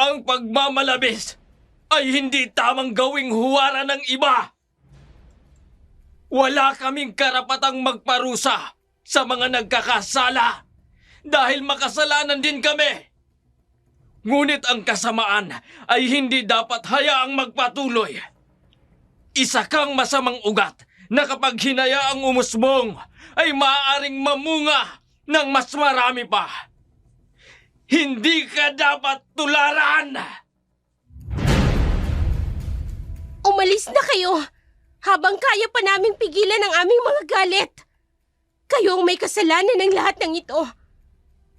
Ang pagmamalabis ay hindi tamang gawing huwara ng iba. Wala kaming karapatang magparusa sa mga nagkakasala dahil makasalanan din kami. Ngunit ang kasamaan ay hindi dapat hayaang magpatuloy. Isa kang masamang ugat na kapag hinayaang umusbong ay maaaring mamunga ng mas marami pa. Hindi ka dapat tularan! Umalis na kayo habang kaya pa naming pigilan ang aming mga galit. Kayo ang may kasalanan ng lahat ng ito.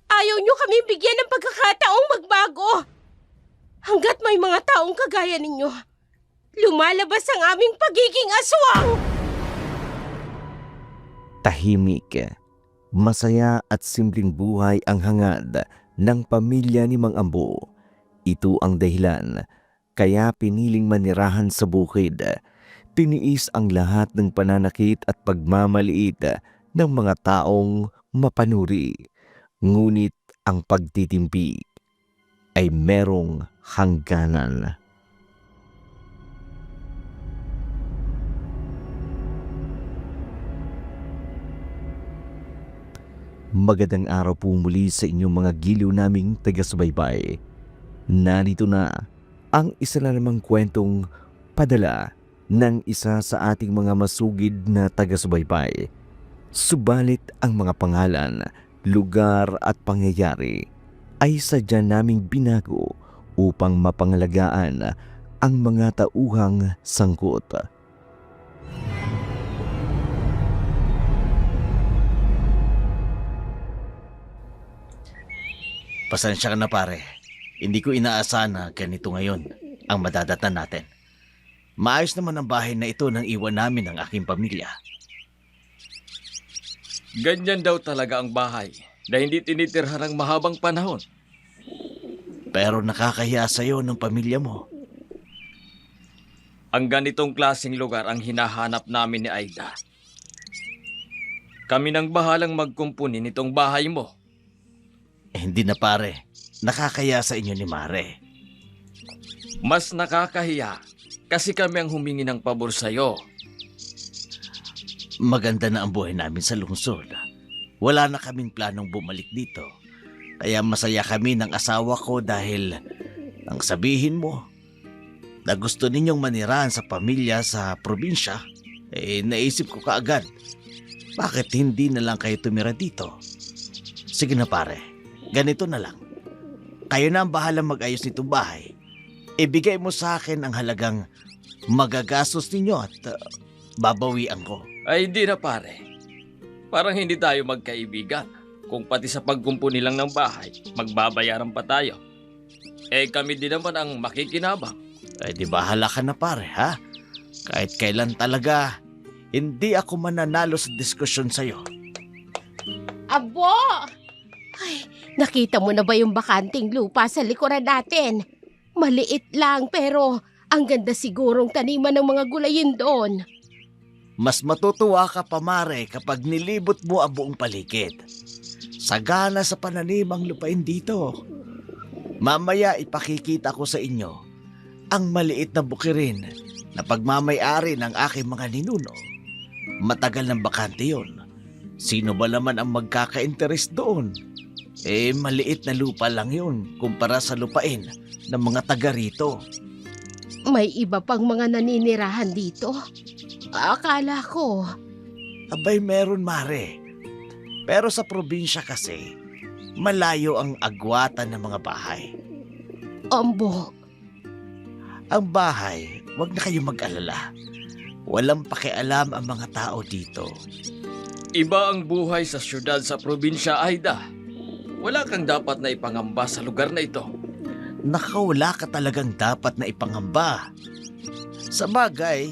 Ayaw nyo kami bigyan ng pagkakataong magbago. Hanggat may mga taong kagaya ninyo, lumalabas ang aming pagiging aswang! Tahimik, masaya at simpleng buhay ang hangad ng pamilya ni Mang Ambo. Ito ang dahilan kaya piniling manirahan sa bukid. Tiniis ang lahat ng pananakit at pagmamaliit ng mga taong mapanuri. Ngunit ang pagtitimpi ay merong hangganan. Magandang araw po muli sa inyong mga giliw naming taga-subaybay. Narito na ang isa na namang kwentong padala ng isa sa ating mga masugid na taga-subaybay. Subalit ang mga pangalan, lugar at pangyayari ay sadya naming binago upang mapangalagaan ang mga tauhang sangkot. Pasensya ka na pare. Hindi ko inaasahan na ganito ngayon ang madadatan natin. Maayos naman ang bahay na ito nang iwan namin ng aking pamilya. Ganyan daw talaga ang bahay na hindi tinitirhan ng mahabang panahon. Pero nakakahiya sa'yo ng pamilya mo. Ang ganitong klaseng lugar ang hinahanap namin ni Aida. Kami nang bahalang magkumpuni nitong bahay mo. Hindi na pare. Nakakahiya sa inyo ni Mare. Mas nakakahiya kasi kami ang humingi ng pabor sa'yo. Maganda na ang buhay namin sa lungsod. Wala na kaming planong bumalik dito. Kaya masaya kami ng asawa ko dahil nang sabihin mo na gusto ninyong manirahan sa pamilya sa probinsya, naisip ko kaagad, bakit hindi na lang kayo tumira dito? Sige na pare, ganito na lang. Kayo na ang bahalang mag-ayos nitong bahay. Ibigay mo sa akin ang halagang magagastos ninyo at babawian ko. Ay hindi na pare. Parang hindi tayo magkaibigan. Kung pati sa pagkumpuni lang ng bahay, magbabayaran pa tayo. Kami din naman ang makikinabang. Di bahala ka na pare ha? Kahit kailan talaga, hindi ako mananalo sa diskusyon sa'yo. Abo! Ay, nakita mo na ba yung bakanting lupa sa likuran natin? Maliit lang pero ang ganda sigurong taniman ng mga gulayin doon. Mas matutuwa ka pa Mare kapag nilibot mo ang buong paligid. Sagana sa pananimang lupain dito. Mamaya ipakikita ko sa inyo ang maliit na bukirin na pagmamay-ari ng aking mga ninuno. Matagal ng bakante yun. Sino ba naman ang magkaka-interest doon? Maliit na lupa lang yun kumpara sa lupain ng mga taga rito. May iba pang mga naninirahan dito. Akala ko. Abay meron Mare. Pero sa probinsya kasi, malayo ang agwatan ng mga bahay. Ambo. Ang bahay, wag na kayong mag-alala. Walang pakialam ang mga tao dito. Iba ang buhay sa syudad sa probinsya, Aida. Wala kang dapat na ipangamba sa lugar na ito. Wala ka talagang dapat na ipangamba. Sa bagay,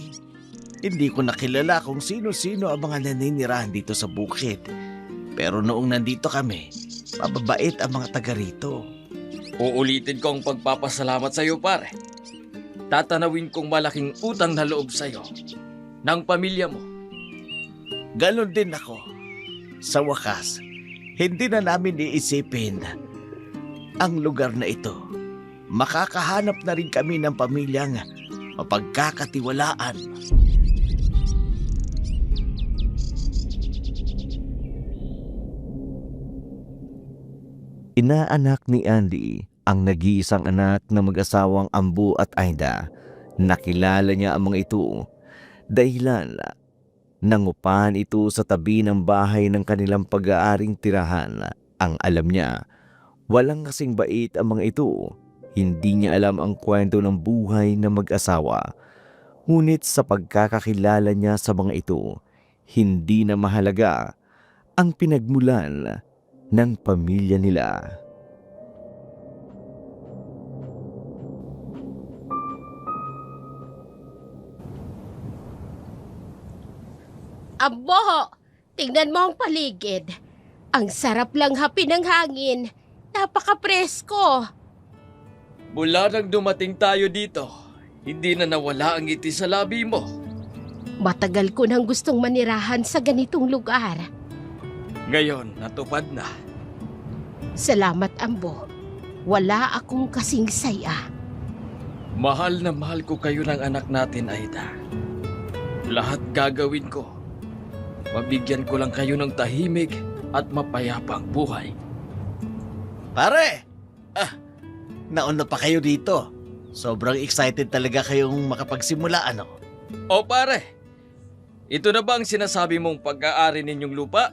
hindi ko nakilala kung sino-sino ang mga naninirahan dito sa bukid. Pero noong nandito kami, mababait ang mga taga rito. Uulitin ko ang pagpapasalamat sa iyo, pare. Tatanawin kong malaking utang na loob sa iyo ng pamilya mo. Ganon din ako. Sa wakas, hindi na namin iisipin ang lugar na ito. makakahanap na rin kami ng pamilyang mapagkakatiwalaan. Inaanak ni Andy ang nag-iisang anak na mag-asawang Ambo at Aida. Nakilala niya ang mga ito dahilan nangupahan ito sa tabi ng bahay ng kanilang pag-aaring tirahan. Ang alam niya, walang kasing bait ang mga ito. Hindi niya alam ang kwento ng buhay ng mag-asawa. Ngunit sa pagkakakilala niya sa mga ito, hindi na mahalaga ang pinagmulan ng pamilya nila. Ambo, tingnan mo ang paligid. Ang sarap lang hapi ng hangin. Napaka-presko. Mula nang dumating tayo dito, hindi na nawala ang ngiti sa labi mo. Matagal ko nang gustong manirahan sa ganitong lugar. Ngayon, natupad na. Salamat, Ambo. Wala akong kasing saya. Mahal na mahal ko kayo ng anak natin, Aida. Lahat gagawin ko. Mabigyan ko lang kayo ng tahimik at mapayapang buhay. Pare! Nauna pa kayo dito. Sobrang excited talaga kayong makapagsimula, ano? O pare, ito na ba ang sinasabi mong pag-aari ninyong lupa?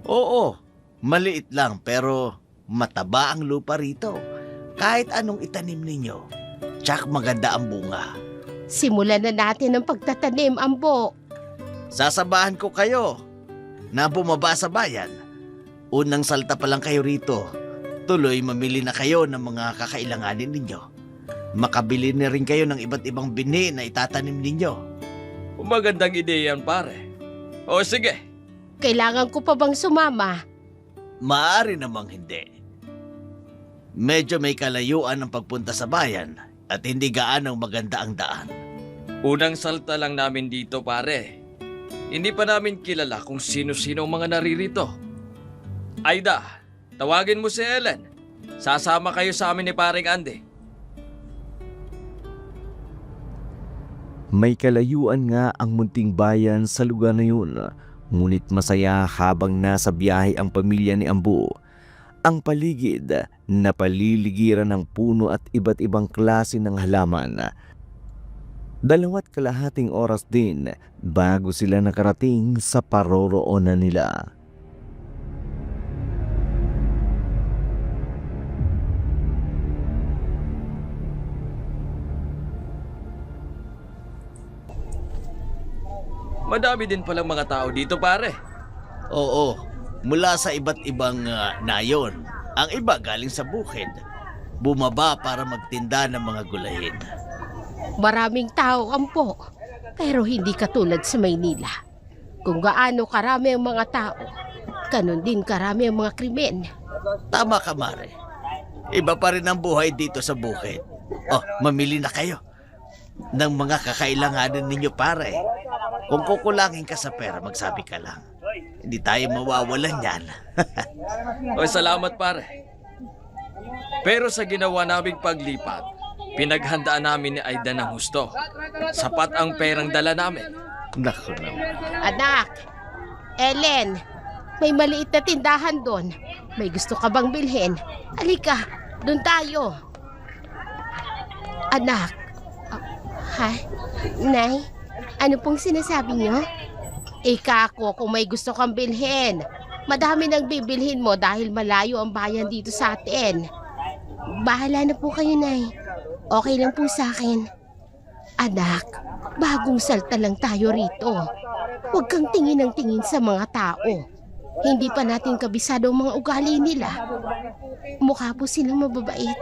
Oo, maliit lang pero mataba ang lupa rito. Kahit anong itanim ninyo, tsak maganda ang bunga. Simulan na natin ang pagtatanim, Ambo. Sasabahan ko kayo na bumaba sa bayan. Unang salta pa lang kayo rito, tuloy mamili na kayo ng mga kakailanganin ninyo. Makabili na rin kayo ng iba't ibang bini na itatanim ninyo. Magandang ideya yan, pare. O sige, Kailangan ko pa bang sumama? Maaari namang hindi. Medyo may kalayuan ang pagpunta sa bayan at hindi gaanong maganda ang daan. unang salta lang namin dito, pare. Hindi pa namin kilala kung sino-sino ang mga naririto. Aida, tawagin mo si Ellen. Sasama kayo sa amin ni paring Andy. May kalayuan nga ang munting bayan sa lugar na yun, ngunit masaya habang nasa biyahe ang pamilya ni Ambo. Ang paligid na paliligiran ng puno at iba't ibang klase ng halaman. 2.5 oras din bago sila nakarating sa paroroonan nila. Madami din palang mga tao dito, pare. Oo, mula sa iba't ibang nayon. Ang iba galing sa bukid. Bumaba para magtinda ng mga gulayin. Maraming tao, Ambo, pero hindi katulad sa Maynila. Kung gaano karami ang mga tao, ganun din karami ang mga krimen. Tama ka, Mare. Iba pa rin ang buhay dito sa bukid. Oh, mamili na kayo ng mga kakailanganin ninyo, pare. Kung kukulangin ka sa pera, magsabi ka lang. Hindi tayo mawawalan yan. O salamat, pare. Pero sa ginawa naming paglipat, pinaghandaan namin ni Aida ng husto. Sapat ang perang dala namin. Naku naman. Anak, Ellen, may maliit na tindahan doon. May gusto ka bang bilhin? Halika, doon tayo. Anak, Nay, ano pong sinasabi niyo? Ika ako kung may gusto kang bilhin. Madami nang bibilhin mo dahil malayo ang bayan dito sa atin. Bahala na po kayo, Nay. Okay lang po sa akin. Anak, bagong salta lang tayo rito. Huwag kang tingin ng tingin sa mga tao. Hindi pa natin kabisado ang mga ugali nila. Mukha po silang mababait.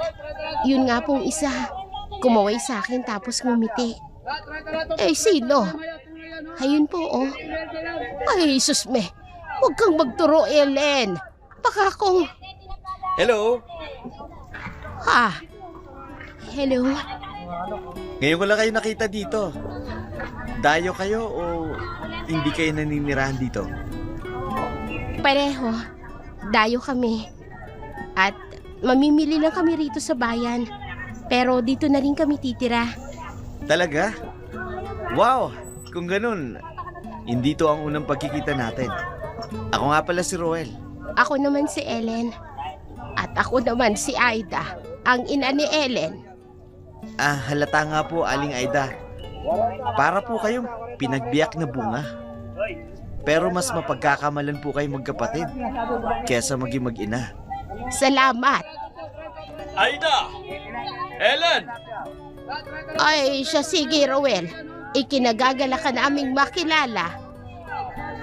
Yun nga pong isa. Kumaway sa akin tapos ngumiti. Eh, sino? Ayun po, oh. Ay, susme. Huwag kang magturo, Ellen. Baka kung... Hello? Ha? Hello? Ngayon ko lang kayo nakita dito. Dayo kayo o hindi kayo naninirahan dito? Pareho. Dayo kami. At mamimili lang kami rito sa bayan. Pero dito na rin kami titira. Talaga? Wow! Kung ganun, hindi to ang unang pagkikita natin. Ako nga pala si Roel. Ako naman si Ellen. At ako naman si Aida, ang ina ni Ellen. Halata nga po, Aling Aida. Para po kayong pinagbiyak na bunga. Pero mas mapagkakamalan po kayo magkapatid kesa maging mag-ina. Salamat. Aida! Ellen! Ay, siya sige, Roel. Ikinagagala ka naming makilala.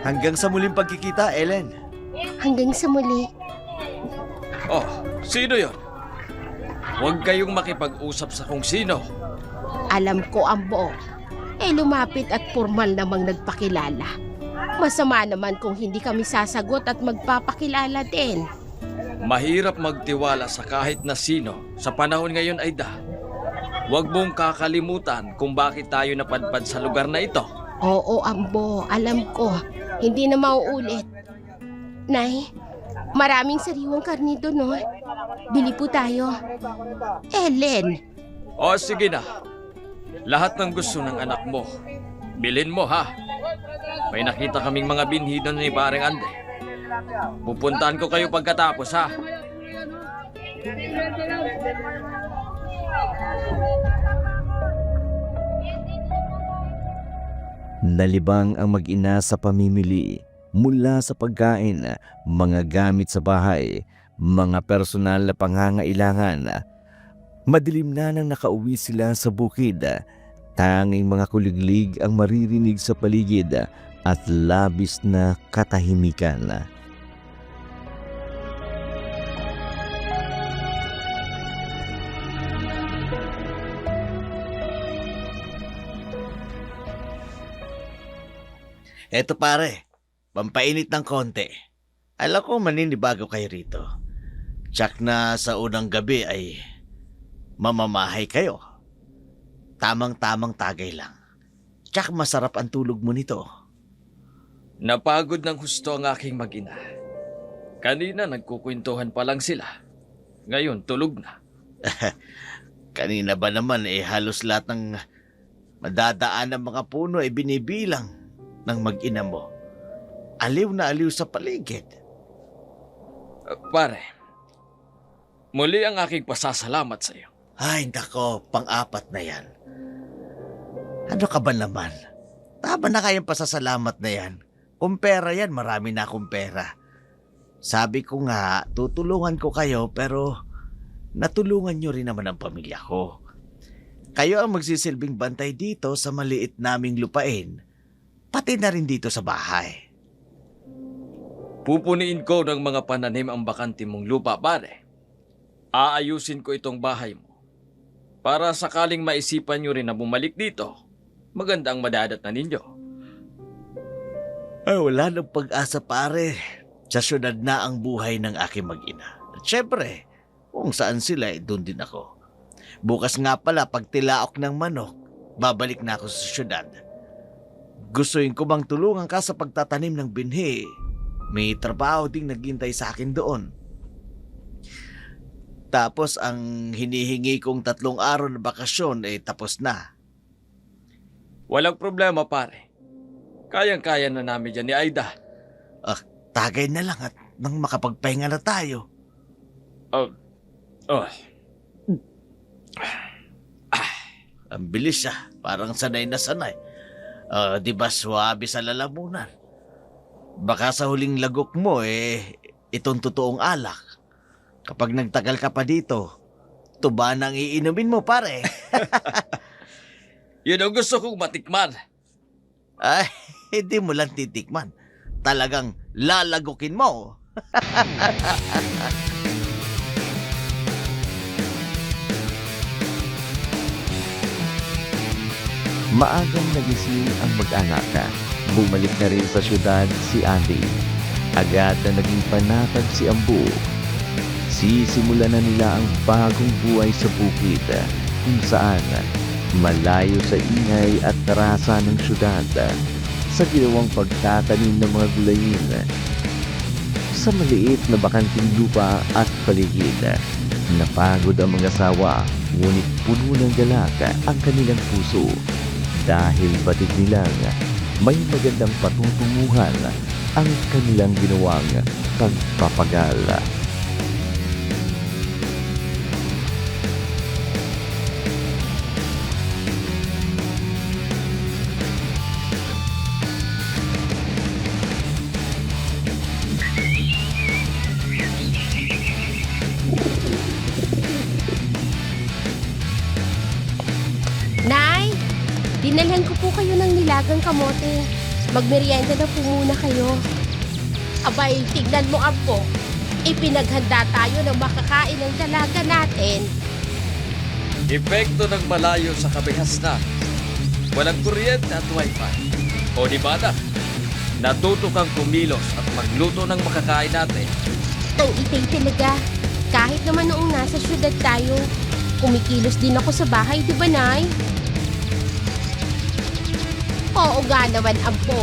Hanggang sa muling pagkikita, Ellen. Hanggang sa muli. Oh, sino yon? Huwag kayong makipag-usap sa kung sino. Alam ko ang buo. Lumapit at formal namang nagpakilala. Masama naman kung hindi kami sasagot at magpapakilala din. Mahirap magtiwala sa kahit na sino sa panahon ngayon, Aida. Huwag mong kakalimutan kung bakit tayo napadpad sa lugar na ito. Oo, Ambo. Alam ko. Hindi na mauulit. Nay, maraming sariwang karni doon, no? Bili po tayo. Ellen. O sige na. Lahat ng gusto ng anak mo, bilhin mo ha. May nakita kaming mga binhi doon ni Pareng Ande. Pupuntahan ko kayo pagkatapos ha. Nalibang ang mag-ina sa pamimili mula sa pagkain, mga gamit sa bahay, mga personal na pangangailangan. Madilim na nang nakauwi sila sa bukid. Tanging mga kuliglig ang maririnig sa paligid at labis na katahimikan. Eto pare, pampainit ng konti. Alam ko maninibago kayo rito. Tsak na sa unang gabi ay mamamahay kayo. Tamang-tamang tagay lang. Tsak masarap ang tulog mo nito. Napagod ng husto ang aking mag-ina. Kanina nagkukwentuhan pa lang sila. Ngayon tulog na. Kanina ba naman halos lahat ng madadaan ng mga puno ay binibilang ng mag-ina mo. Aliw na aliw sa paligid. Pare, muli ang aking pasasalamat sa iyo. Ay, nako, pang-apat na yan. Ano ka ba naman? Tama na kayang pasasalamat na yan. Kung pera yan, marami na akong pera. Sabi ko nga, tutulungan ko kayo pero natulungan nyo rin naman ang pamilya ko. Kayo ang magsisilbing bantay dito sa maliit naming lupain, pati na rin dito sa bahay. Pupuniin ko ng mga pananim ang bakante mong lupa, pare. Aayusin ko itong bahay mo. Para sakaling maisipan nyo rin na bumalik dito, maganda ang madadat na ninyo. Ay, wala nang pag-asa pare. Sa syudad na ang buhay ng aking mag-ina. At syempre, kung saan sila, doon din ako. Bukas nga pala, pag tilaok ng manok, babalik na ako sa syudad. Gustuin ko bang tulungan ka sa pagtatanim ng binhi? May trabaho ding naghintay sa akin doon. Tapos ang hinihingi kong 3 araw na bakasyon tapos na. Walang problema, pare. Kayang-kaya na namin dyan ni Aida. Tagay na lang at nang makapagpahinga na tayo. Ang bilis siya. Parang sanay na sanay. Di ba swabe sa lalamunan? Baka sa huling lagok mo itong totoong alak. Kapag nagtagal ka pa dito, tuba nang iinumin mo pare. Yun ang gusto kong matikman. Ay, hindi mo lang titikman. Talagang lalagukin mo. Maagang nagising ang mag-anak. Bumalik na rin sa syudad si Andy. Agad na naging panatag si Ambu. Sisimula na nila ang bagong buhay sa bukid kung saan malayo sa ingay at tarasa ng syudad sa ginawang pagtatanim ng mga gulayin sa maliit na bakanting lupa at paligid. Napagod ang mga asawa, ngunit puno ng galak ang kanilang puso dahil batid nilang may magandang patutunguhan ang kanilang ginawang pagpapagal. Nay, dinalhan ko po kayo ng nilagang kamote. Magmerienda na po muna kayo. Abay, tignan mo, Ampo. Ipinaghanda tayo ng makakain ng dalaga natin. Epekto ng malayo sa kabihasnan. Walang kuryente at wifi. O di ba na? Natuto kang kumilos at magluto ng makakain natin. Ang itay talaga. Kahit naman noong nasa syudad tayo, kumikilos din ako sa bahay, di ba, Nay? Oo nga naman, Ampo.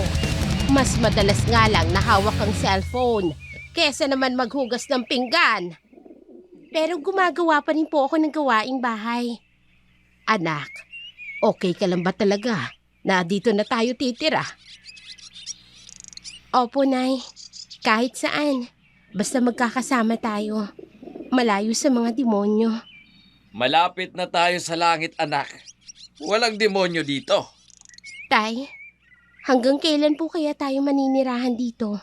Mas madalas nga lang nahawak ang cellphone kesa naman maghugas ng pinggan. Pero gumagawa pa rin po ako ng gawaing bahay. Anak, okay ka lang ba talaga na dito na tayo titira? Opo, Nay. Kahit saan. Basta magkakasama tayo. Malayo sa mga demonyo. Malapit na tayo sa langit, anak. Walang demonyo dito. Tay, hanggang kailan po kaya tayo maninirahan dito?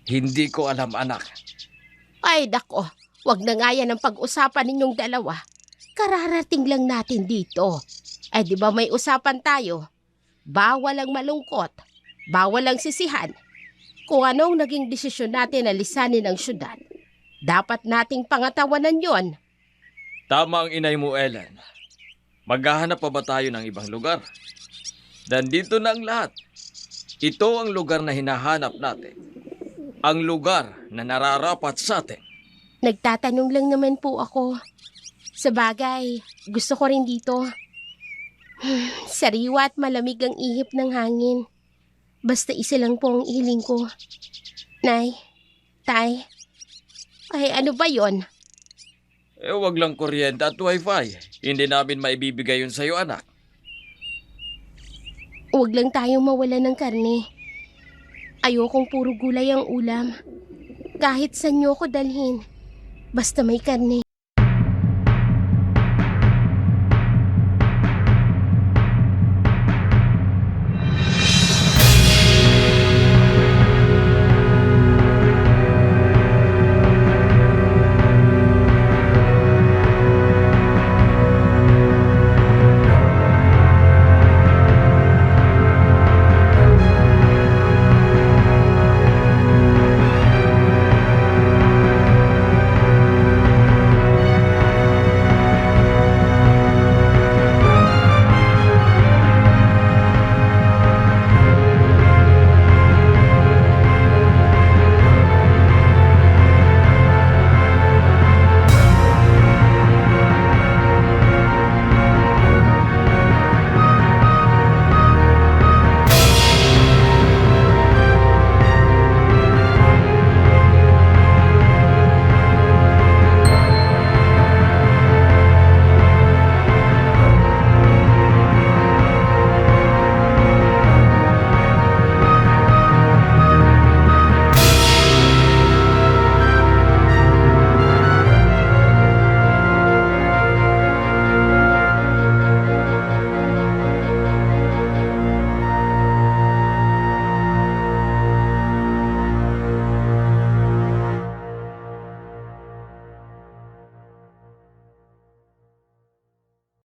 Hindi ko alam, anak. Ay, dako. Wag na nga yan ang pag-usapan ninyong dalawa. Kararating lang natin dito. Ay, di ba may usapan tayo? Bawal ang malungkot. Bawal ang sisihan. Kung anong naging desisyon natin na lisanin ang syudad, dapat nating pangatawanan yon. Tama ang inay mo, Ellen. Maghahanap pa ba tayo ng ibang lugar? Nandito na ang lahat. Ito ang lugar na hinahanap natin. Ang lugar na nararapat sa atin. Nagtatanong lang naman po ako. Sa bagay, gusto ko rin dito. Sariwa at malamig ang ihip ng hangin. Basta isa lang po ang hiling ko. Nay, Tay, ay ano ba yon? Wag lang kuryente at wifi. Hindi namin maibibigay yun sa'yo, anak. Huwag lang tayong mawala ng karne. Ayokong puro gulay ang ulam. Kahit saan niyo ko dalhin. Basta may karne.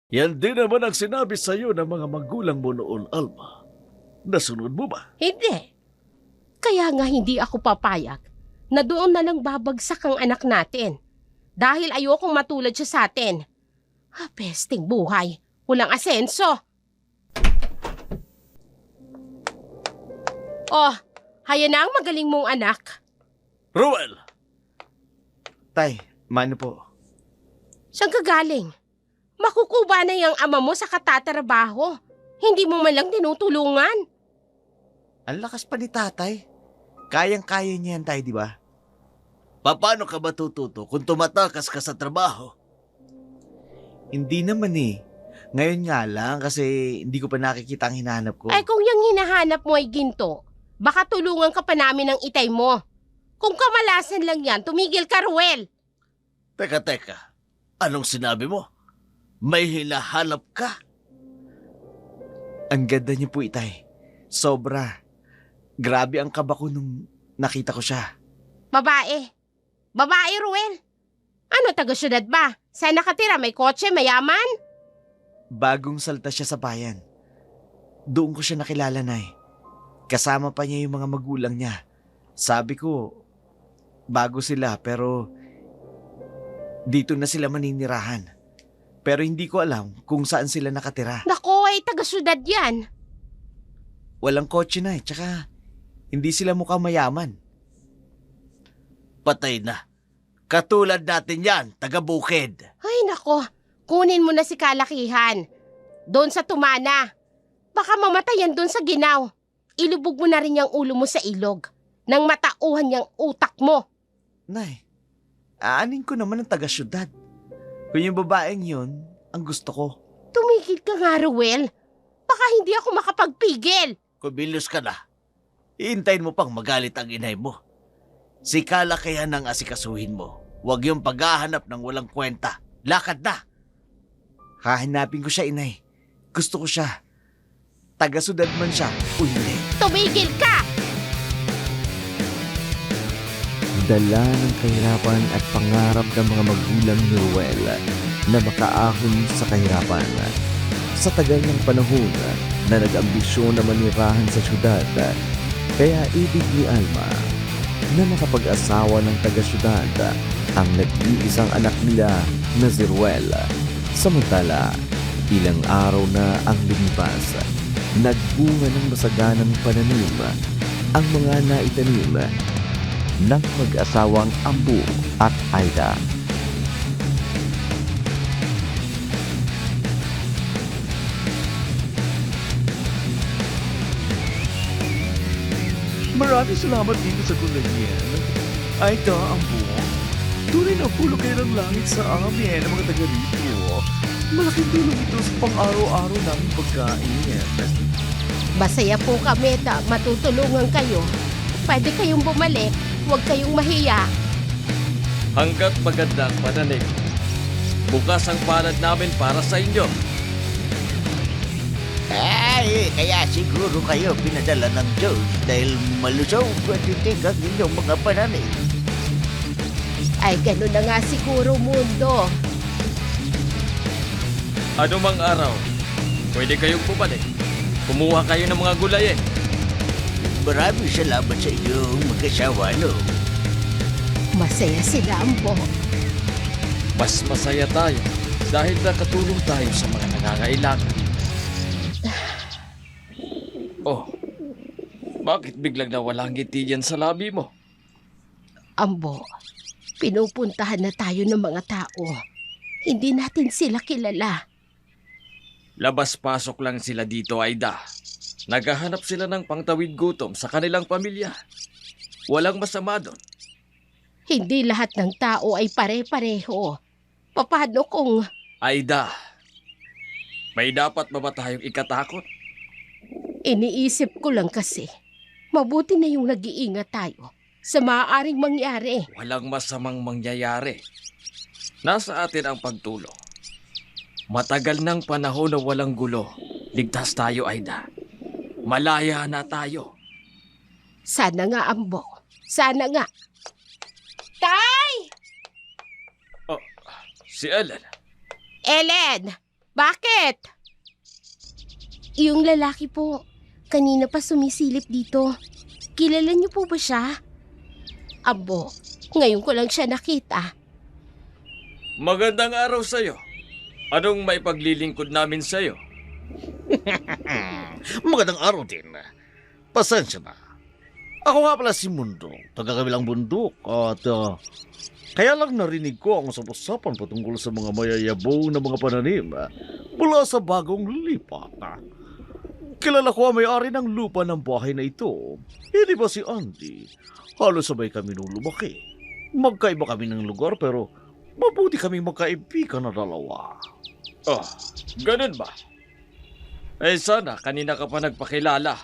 Yan din naman ang sinabi sa iyo ng mga magulang mo noon, Alma. Nasunod mo ba? Hindi. Kaya nga hindi ako papayag na doon na lang babagsak ang anak natin. Dahil ayokong matulad siya sa atin. Pesting buhay. Walang asenso. Oh, haya na ang magaling mong anak. Ruel! Tay, mano po? Saan ka galing? Makukuba na yung ama mo sa katatrabaho. Hindi mo man lang tinutulungan. Ang lakas pa ni tatay. Kayang-kaya niya yan, tay, di ba? Paano ka matututo kung tumatakas ka sa trabaho? Hindi naman eh. Ngayon nga lang kasi hindi ko pa nakikita ang hinahanap ko. Ay kung yung hinahanap mo ay ginto, baka tulungan ka pa namin ng itay mo. Kung kamalasan lang yan, tumigil ka, Ruel. Teka. Anong sinabi mo? May hinahanap ka? Ang ganda niyo po, Itay. Sobra. Grabe ang kaba ko nung nakita ko siya. Babae. Babae, Ruel. Ano, taga-syudad ba? Saan nakatira? May kotse, mayaman? Bagong salta siya sa bayan. Doon ko siya nakilala, Nay. Kasama pa niya yung mga magulang niya. Sabi ko, bago sila pero dito na sila maninirahan. Pero hindi ko alam kung saan sila nakatira. Nako, ay taga-syudad yan. Walang kotse, Nay. Tsaka hindi sila mukhang mayaman. Patay na. Katulad natin yan, taga-bukid. Ay, nako. Kunin mo na si Kalakihan. Doon sa Tumana. Baka mamatayan doon sa Ginaw. Ilubog mo na rin yung ulo mo sa ilog. Nang matauhan yung utak mo. Nay, aanin ko naman ang taga-syudad. Kung yung babaeng yun, ang gusto ko. Tumigil ka nga, Ruel. Baka hindi ako makapagpigil. Kumilos ka na. Iintayin mo pang magalit ang inay mo. Si Kalakihan ang asikasuhin mo. Huwag yung paghahanap ng walang kwenta. Lakad na. Hahanapin ko siya, Inay. Gusto ko siya. Taga-syudad man siya o hindi. Tumigil ka! Dala ng kahirapan at pangarap ng mga magulang ni Ruel na makaahon sa kahirapan. Sa tagal ng panahon na nag-ambisyon na manirahan sa syudad, kaya ibig ni Alma na makapag-asawa ng taga-syudad ang nag-iisang anak nila na si Ruel. Samantala, ilang araw na ang lumipas, nagbunga ng masaganang pananim ang mga naitanim ng mag-asawang Ambu at Aida. Maraming salamat dito sa gulay niyan. Aida, Ambu. Tunay na pulog kayo ng langit sa amin ang mga taga rito. Malaking tulong ito sa pang-araw-araw naming pagkain. Masaya po kami na matutulungan kayo. Pwede kayong bumalik. Huwag kayong mahiya. Hanggat maganda ang pananim, bukas ang palad namin para sa inyo. Ay, kaya siguro kayo pinadala ng Diyos dahil malusog at titig ang inyong mga pananim. Ay, gano'n na nga siguro, mundo. Anumang araw, pwede kayong bumalik. Kumuha kayo ng mga gulayin. Maraming salamat sa inyong mag-asawa, no? Masaya sila, Ambo. Mas masaya tayo dahil nakatulong tayo sa mga nangangailangan. Oh, bakit biglang nawala ang ngiti yan sa labi mo? Ambo, pinupuntahan na tayo ng mga tao. Hindi natin sila kilala. Labas-pasok lang sila dito, Aida. Naghahanap sila ng pangtawid gutom sa kanilang pamilya. Walang masama doon. Hindi lahat ng tao ay pare-pareho. Paano kung... Aida, may dapat ba tayong ikatakot? Iniisip ko lang kasi, mabuti na yung nag-iingat tayo sa maaaring mangyari. Walang masamang mangyayari. Nasa atin ang pagtulong. Matagal ng panahon na walang gulo. Ligtas tayo, Aida. Malaya na tayo. Sana nga, Ambo. Sana nga. Tay! Oh, si Ellen. Ellen! Bakit? Yung lalaki po, kanina pa sumisilip dito. Kilala niyo po ba siya? Ambo, ngayon ko lang siya nakita. Magandang araw sa'yo. Anong may paglilingkod namin sa'yo? Magandang araw din. Pasensya na. Ako nga pala si Mundo, taga-kabilang bundok at kaya lang narinig ko ang usap-usapan patungkol sa mga mayayabaw na mga pananim mula sa bagong lipat. Kilala ko ang may-ari ng lupa ng bahay na ito. Hindi ba si Andy? Halos sabay kami nung lumaki. Magkaiba kami ng lugar pero mabuti kaming magkaibigan na dalawa. Oh, ganun ba? Eh sana, kanina ka pa nagpakilala.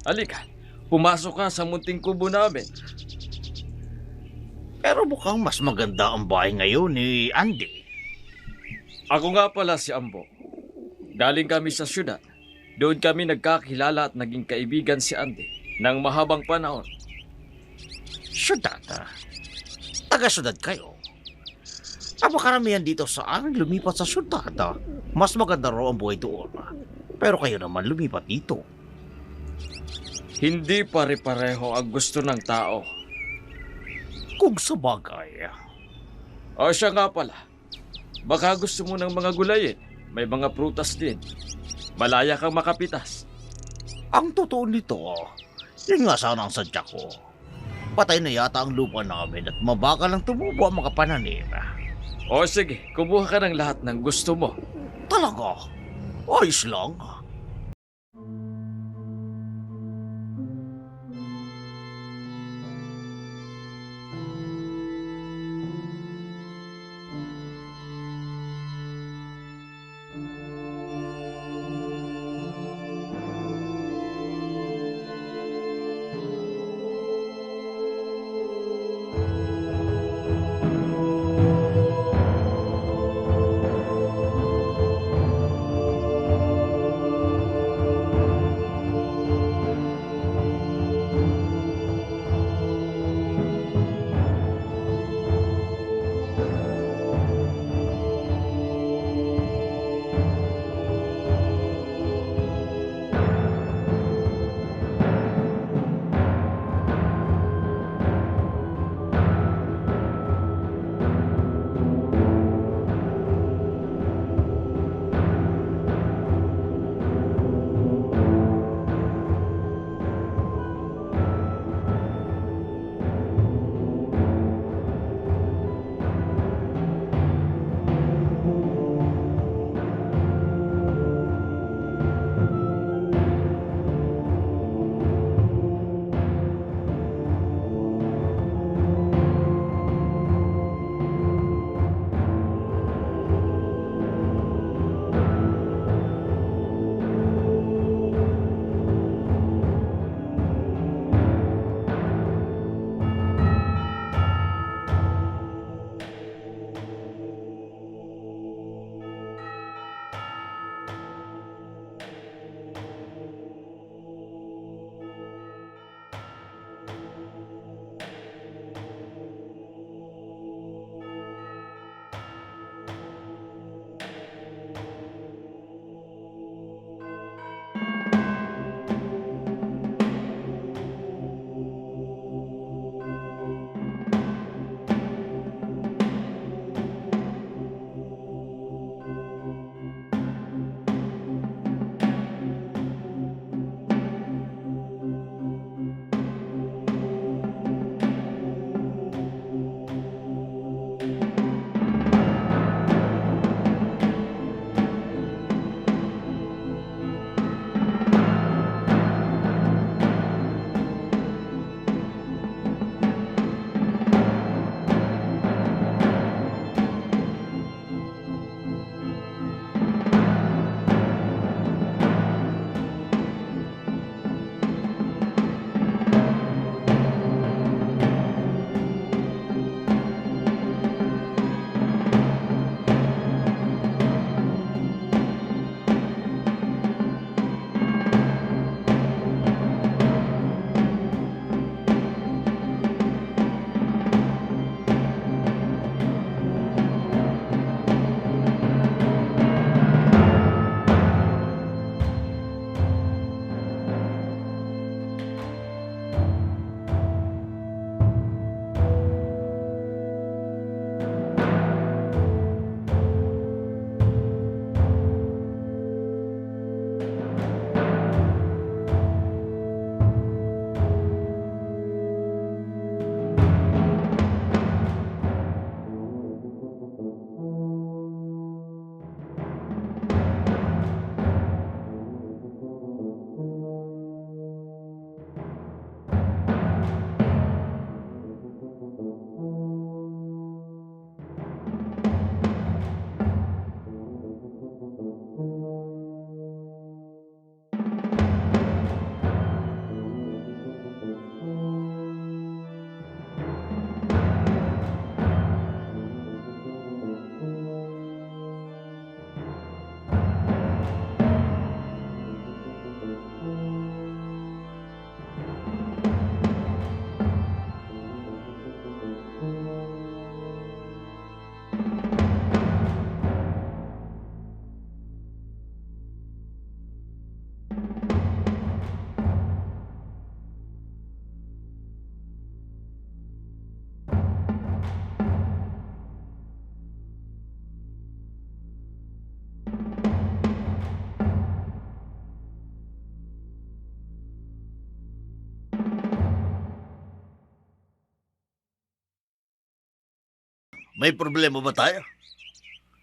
Halika, pumasok ka sa munting kubo namin. Pero mukhang mas maganda ang bahay ngayon ni Andy. Ako nga pala si Ambo. Galing kami sa syudad. Doon kami nagkakilala at naging kaibigan si Andy ng mahabang panahon. Syudad. Taga-syudad kayo. Ang karamihan dito sa amin lumipat sa syudad. Mas maganda raw ang buhay doon. Pero kayo naman lumipat dito. Hindi pare-pareho ang gusto ng tao. Kung sa bagay. O siya nga pala. Baka gusto mo ng mga gulayin. May mga prutas din. Malaya kang makapitas. Ang totoo nito, yun nga sana ang sadya ko. Patay na yata ang lupa namin at mabaka lang tumubo ang mga pananim. O sige, kumuha ka ng lahat ng gusto mo. Talaga? Ayos lang. May problema ba tayo?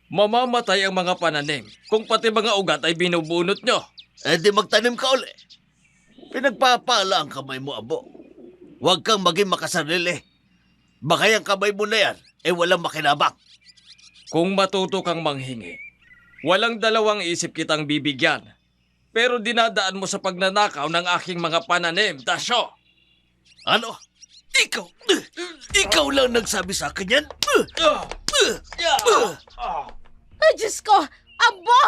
Mamamatay ang mga pananim kung pati mga ugat ay binubunot nyo. Eh di magtanim ka uli. Pinagpapala ang kamay mo, abo. Huwag kang maging makasarili. Baka yung kamay mo na yan, walang makinabang. Kung matuto kang manghingi, walang dalawang isip kitang bibigyan. Pero dinadaan mo sa pagnanakaw ng aking mga pananim, Tasyo. Ano? Ikaw lang nagsabi sa akin yan? Ay, Diyos ko! Abo!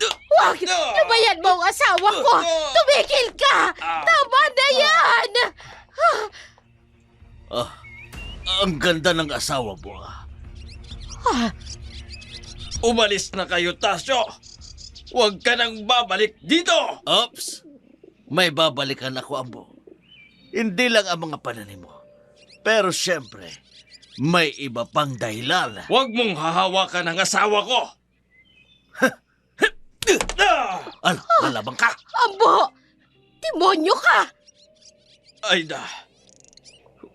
Huwag! Lumayan mo ang asawa ko! Tumigil ka! Tama na yan! Ang ganda ng asawa mo. Umalis na kayo, Tasyo. Huwag ka nang babalik dito. Ops! May babalikan ako, Ambo. Hindi lang ang mga pananim mo. Pero syempre, may iba pang dahilan. Huwag mong hahawakan ang asawa ko. Ano, lalabang ka? Abo! Demonyo ka! Aida,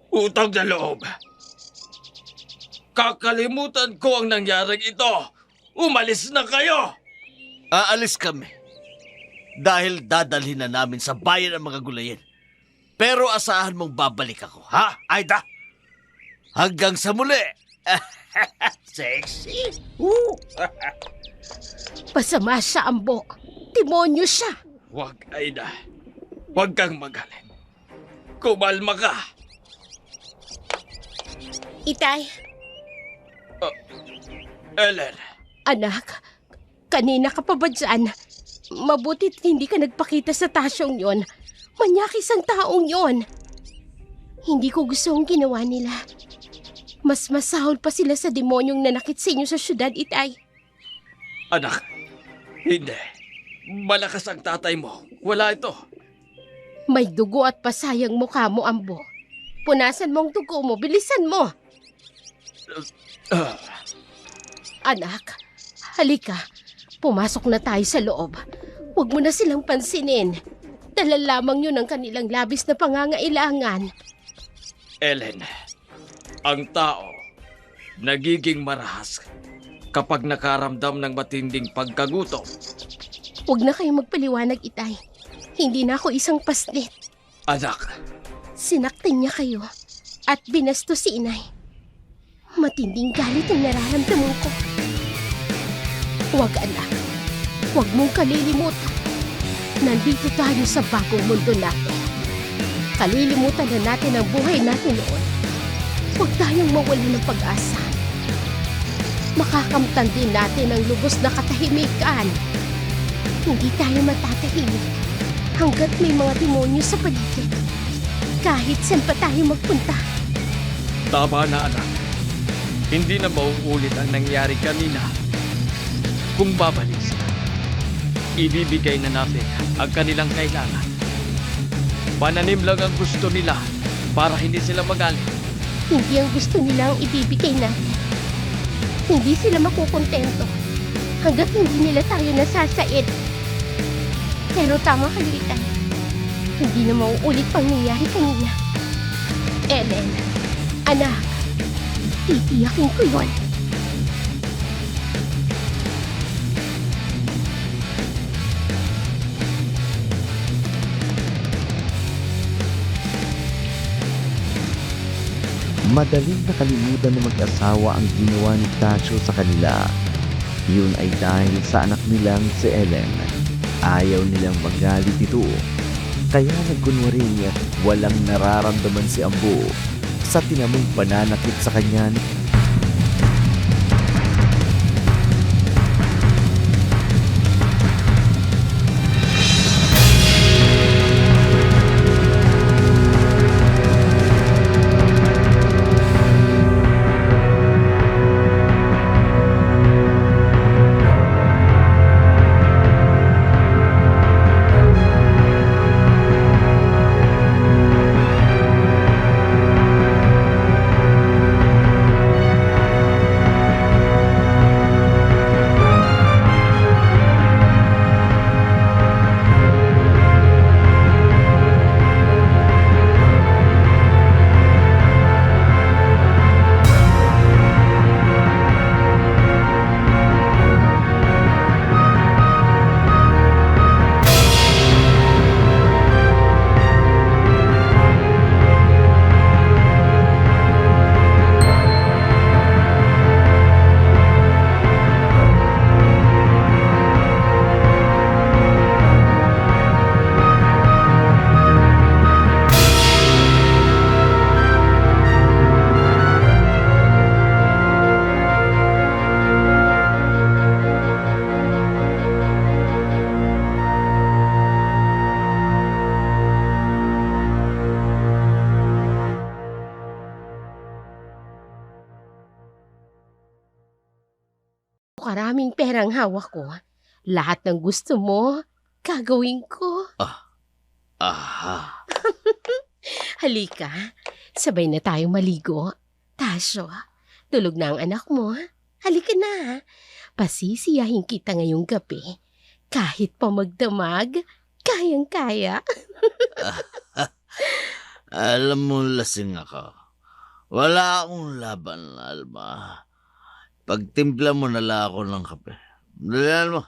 utang na loob. Kakalimutan ko ang nangyaring ito. Umalis na kayo. Aalis kami. Dahil dadalhin na namin sa bayan ang mga gulayin. Pero asahan mong babalik ako, ha, Aida? Hanggang sa muli. Sexy. Pasama siya, Ambo. Demonyo siya. Huwag, Aida. Huwag kang magalit. Kumalma ka. Itay, Ellen, anak, kanina ka pa ba dyan? Mabutit hindi ka nagpakita sa tasyong yon. Manyakis ang taong yon. Hindi ko gusto ang ginawa nila. Mas masahol pa sila sa demonyong nanakit sa inyo sa syudad, Itay. anak. Hindi. Malakas ang tatay mo. Wala ito. May dugo at pasayang mukha mo, Ambo. Punasan mo ang dugo mo, bilisan mo. Ah, Anak, halika. Pumasok na tayo sa loob. Huwag mo na silang pansinin. Dala lamang yun ang kanilang labis na pangangailangan. Ellen, ang tao nagiging marahas kapag nakaramdam ng matinding pagkagutom. Huwag na kayong magpaliwanag, Itay. Hindi na ako isang paslit. Anak, Sinaktan niya kayo at binasto si Inay. Matinding galit ang nararamdaman ko. Huwag, anak. Huwag mong kalilimutan. Nandito tayo sa bagong mundo natin. Kalilimutan na natin ang buhay natin noon. Huwag tayong mawala ng pag-asa. Makakamtan din natin ang lubos na katahimikan. Hindi tayo matatahimik hanggat may mga demonyo sa paligid. Kahit saan pa tayo magpunta. tama na anak. Hindi na mauulit ang nangyari kanina. Kung babalik sila, ibibigay na natin ang kanilang kailangan. Pananim lang ang gusto nila para hindi sila magalit. Hindi ang gusto nila ang ibibigay natin. Hindi sila makukontento hanggat hindi nila tayo nasasait. Pero tama ka, Litan. Hindi na mauulit pang nangyari kanina. Ellen, anak, titiyakin ko yun. Madaling nakalimutan ng mag-asawa ang ginawa ni Tasyo sa kanila. Yun ay dahil sa anak nilang si Ellen. Ayaw nilang magalit ito. Kaya nagkunwaring walang nararamdaman si Ambo sa tinamong pananakit sa kanya ni karaming perang hawak ko, lahat ng gusto mo, gagawin ko. Aha. Halika, sabay na tayong maligo. Tasyo, tulog na ang anak mo. Halika na. Pasisiyahin kita ngayong gabi. Kahit pa magdamag, kayang-kaya. Alam mo, lasing ako. Wala akong laban, Alma. Pagtimpla mo na lang ako ng kape. Dalihan mo.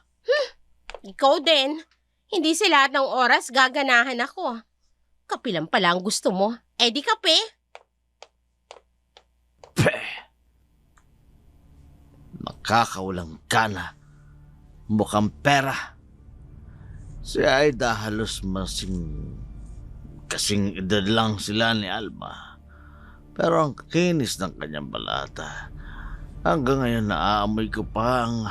Ikaw din. Hindi sa lahat ng oras gaganahan ako. Kapilang pala ang gusto mo. Eh di kape. Makakawalang gana. Mukhang pera. Si Aida halos kasing edad lang sila ni Alma. Pero ang kinis ng kanyang balata. Hanggang ngayon naaamoy ko pa ang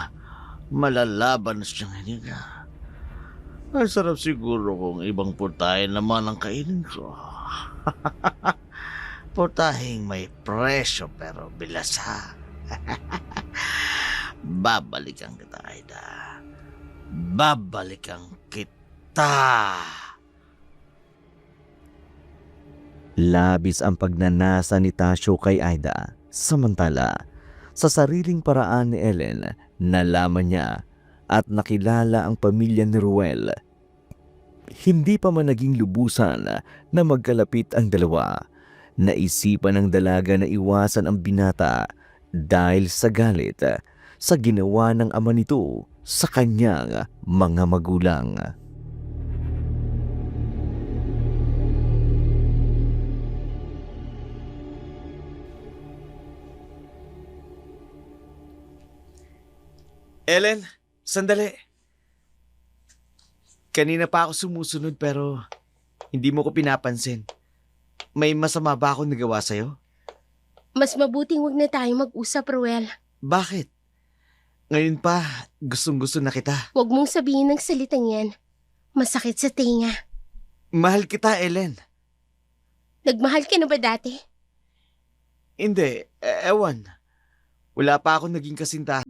malalaban na siyang hininga. Ang sarap siguro kung ibang putahe naman ang kainin ko. Putaheng may presyo pero bilasa. Babalikan kita, Aida. Babalikan kita. Labis ang pagnanasa ni Tasyo kay Aida. Samantala, sa sariling paraan ni Ellen, nalaman niya at nakilala ang pamilya ni Ruel. Hindi pa man naging lubusan na magkalapit ang dalawa. Naisipan ng dalaga na iwasan ang binata dahil sa galit sa ginawa ng ama nito sa kanyang mga magulang. Ellen, sandali. Kanina pa ako sumusunod pero hindi mo ko pinapansin. May masama ba akong nagawa sa'yo? Mas mabuting wag na tayong mag-usap, Ruel. Bakit? Ngayon pa, gustong-gusto na kita. Huwag mong sabihin ng salitang yan. Masakit sa tinga. Mahal kita, Ellen. Nagmahal ka na ba dati? Hindi, ewan. Wala pa akong naging kasintahan.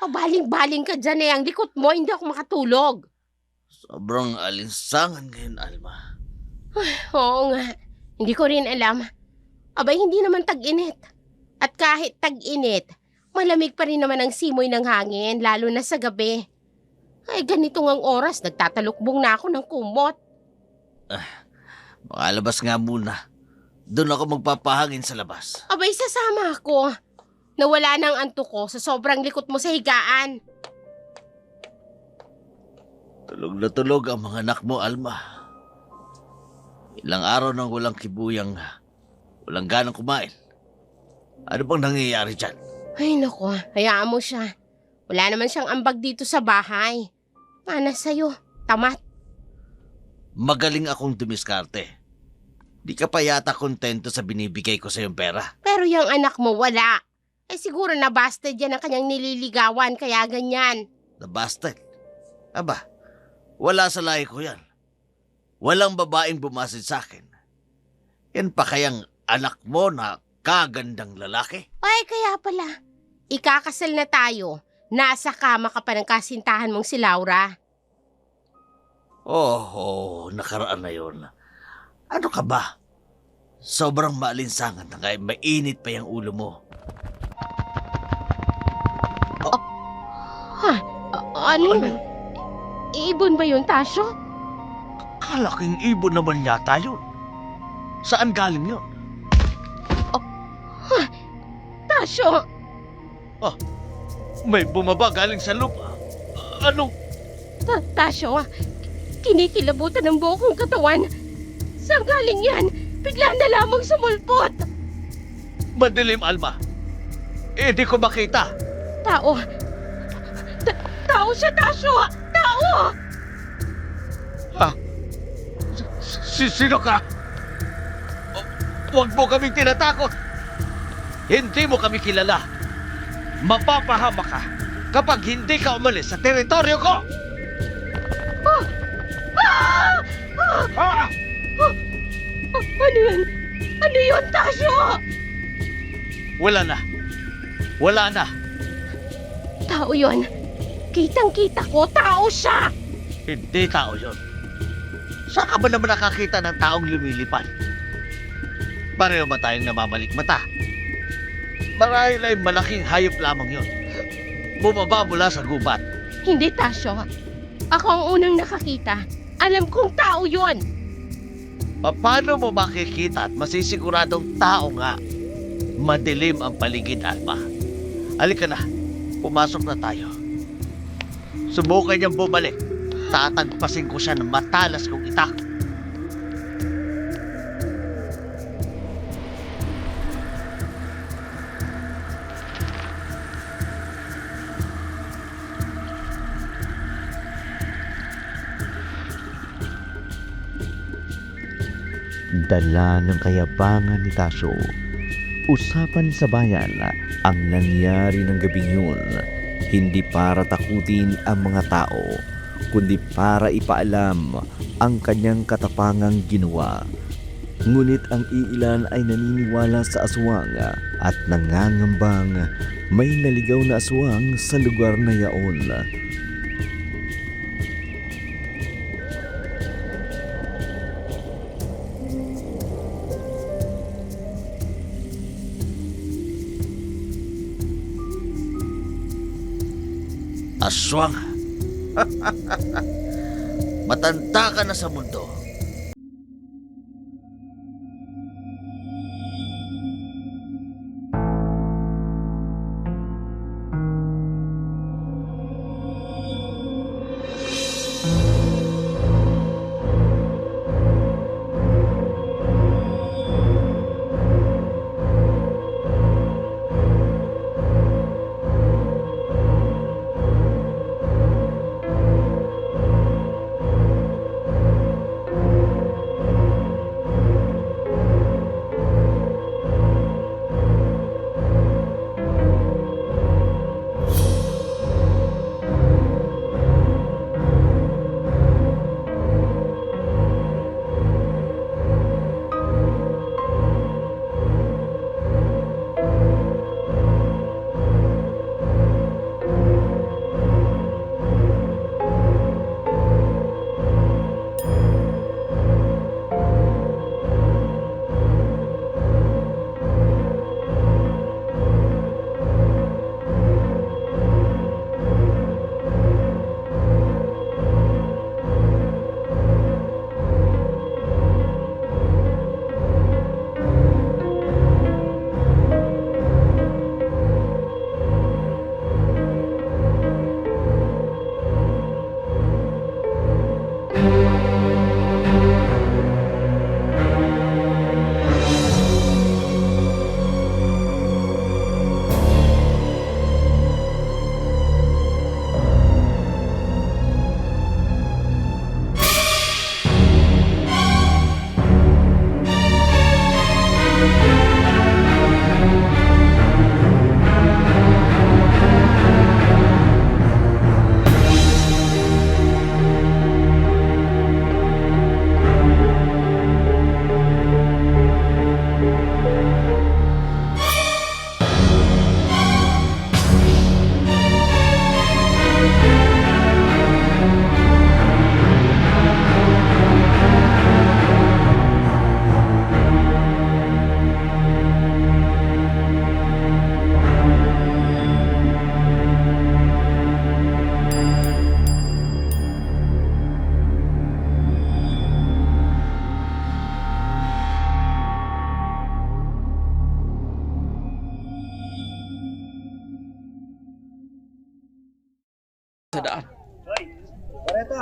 Pabaling-baling ka dyan eh. Ang likot mo, hindi ako makatulog. Sobrang alinsangan ngayon, Alma. Oo nga. Hindi ko rin alam. Abay, hindi naman tag-init. At kahit tag-init, malamig pa rin naman ang simoy ng hangin, lalo na sa gabi. Ay, ganito ngang oras, nagtatalukbong na ako ng kumot. Makalabas nga muna. Doon ako magpapahangin sa labas. Abay, sasama ako. Nawala na ang antok ko sa sobrang likot mo sa higaan. Tulog na tulog ang mga anak mo, Alma. Ilang araw nang walang kibuyang, walang ganang kumain. Ano bang nangyayari dyan? Ay, naku, hayaan mo siya. Wala naman siyang ambag dito sa bahay. Mana sa'yo, tamat. Magaling akong dumiskarte. Di ka pa yata kontento sa binibigay ko sa iyong pera. Pero yung anak mo, wala. Eh siguro nabasted yan ang kanyang nililigawan, kaya ganyan. Nabasted. Aba, wala sa lahi ko yan. Walang babaeng bumasid sa akin. Yan pa kayang anak mo na kagandang lalaki? Ay, kaya pala. Ikakasal na tayo. Nasa kama ka pa ng kasintahan mong si Laura. Oh, nakaraan na yun. Ano ka ba? Sobrang maalinsangan na kaya mainit pa yung ulo mo. Ano? Ibon ba yun, Tasyo? Kalaking ibon naman yata yun. Saan galing yun? Tasyo! May bumaba galing sa lupa. Anong... Tasyo, kinikilabutan ng buo kong katawan. Saan galing yan? Bigla na lamang sumulpot. Madilim, Alma. Di ko makita. Tao. Tao siya, Tasyo! Tao! Sino ka? Huwag mo kaming tinatakot. Hindi mo kami kilala. Mapapahama ka kapag hindi ka umalis sa teritoryo ko. Ano yun? Ano yun, Tasyo? Wala na. Wala na. Tao yun. Kitang-kita ko, tao siya! Hindi tao yon. Saan ka ba naman nakakita ng taong lumilipad? Pareho ba tayong namamalikmata? Marahil ay malaking hayop lamang yon. Bumaba mula sa gubat. Hindi, Tasyo. Ako ang unang nakakita. Alam kong tao yun. Paano mo makikita at masisiguradong tao nga? Madilim ang paligid, Alma. Halika na. Pumasok na tayo. Subukan niyang bumalik. Tatagpasin ko siya ng matalas kong itak. Dala ng kayabangan ni Tasyo. Usapan sa bayan ang nangyari ng gabing yun. Hindi para takutin ang mga tao, kundi para ipaalam ang kanyang katapangang ginawa. Ngunit ang iilan ay naniniwala sa aswang at nangangambang may naligaw na aswang sa lugar na yaon. Aswang. Matanda ka na sa mundo.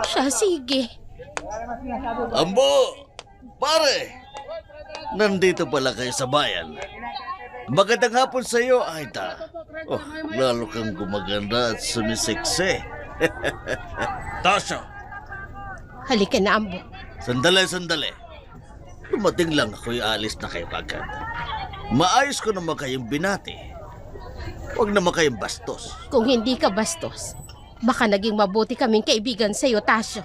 Siya, sige. Ambo! Pare! Nandito pala kayo sa bayan. Magandang hapon sa iyo, Aida. Oh, lalo kang gumaganda at sumisikse. Tasyo, Halika na, Ambo. Sandali. Dumating lang ako'y alis na kayo agad. Maayos ko naman kayong binati. Huwag naman kayong bastos. Kung hindi ka bastos, baka naging mabuti kaming kaibigan sa'yo, Tasyo.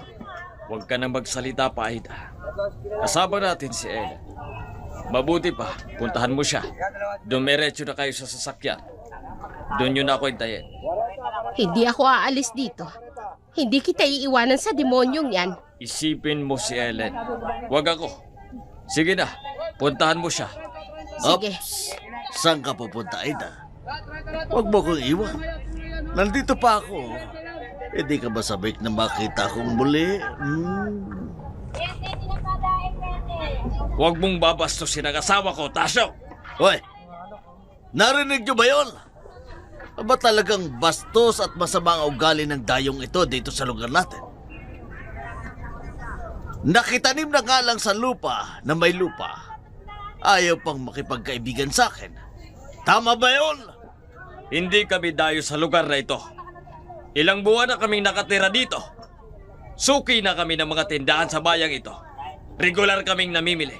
huwag ka nang magsalita pa, Aida. Kasama natin si Ellen. Mabuti pa, puntahan mo siya. Dumiretso na kayo sa sasakyan. Doon yun ako hintayin. Hindi ako aalis dito. Hindi kita iiwanan sa demonyong yan. Isipin mo si Ellen. Huwag ako. Sige na, puntahan mo siya. Sige. Ops! Saan ka pupunta, Aida? Huwag mo kong iwan. Nandito pa ako. Hindi ka ba sabik na makita akong muli? Huwag mong babastusin ang asawa ko, Tasyo! Hoy! Narinig niyo ba yun? Ba talagang bastos at masama ang ugali ng dayong ito dito sa lugar natin? Nakitanim na nga lang sa lupa na may lupa. Ayaw pang makipagkaibigan sa akin. Tama ba yun? Hindi kami dayo sa lugar na ito. Ilang buwan na kaming nakatira dito. Suki na kami ng mga tindahan sa bayang ito. Regular kaming namimili.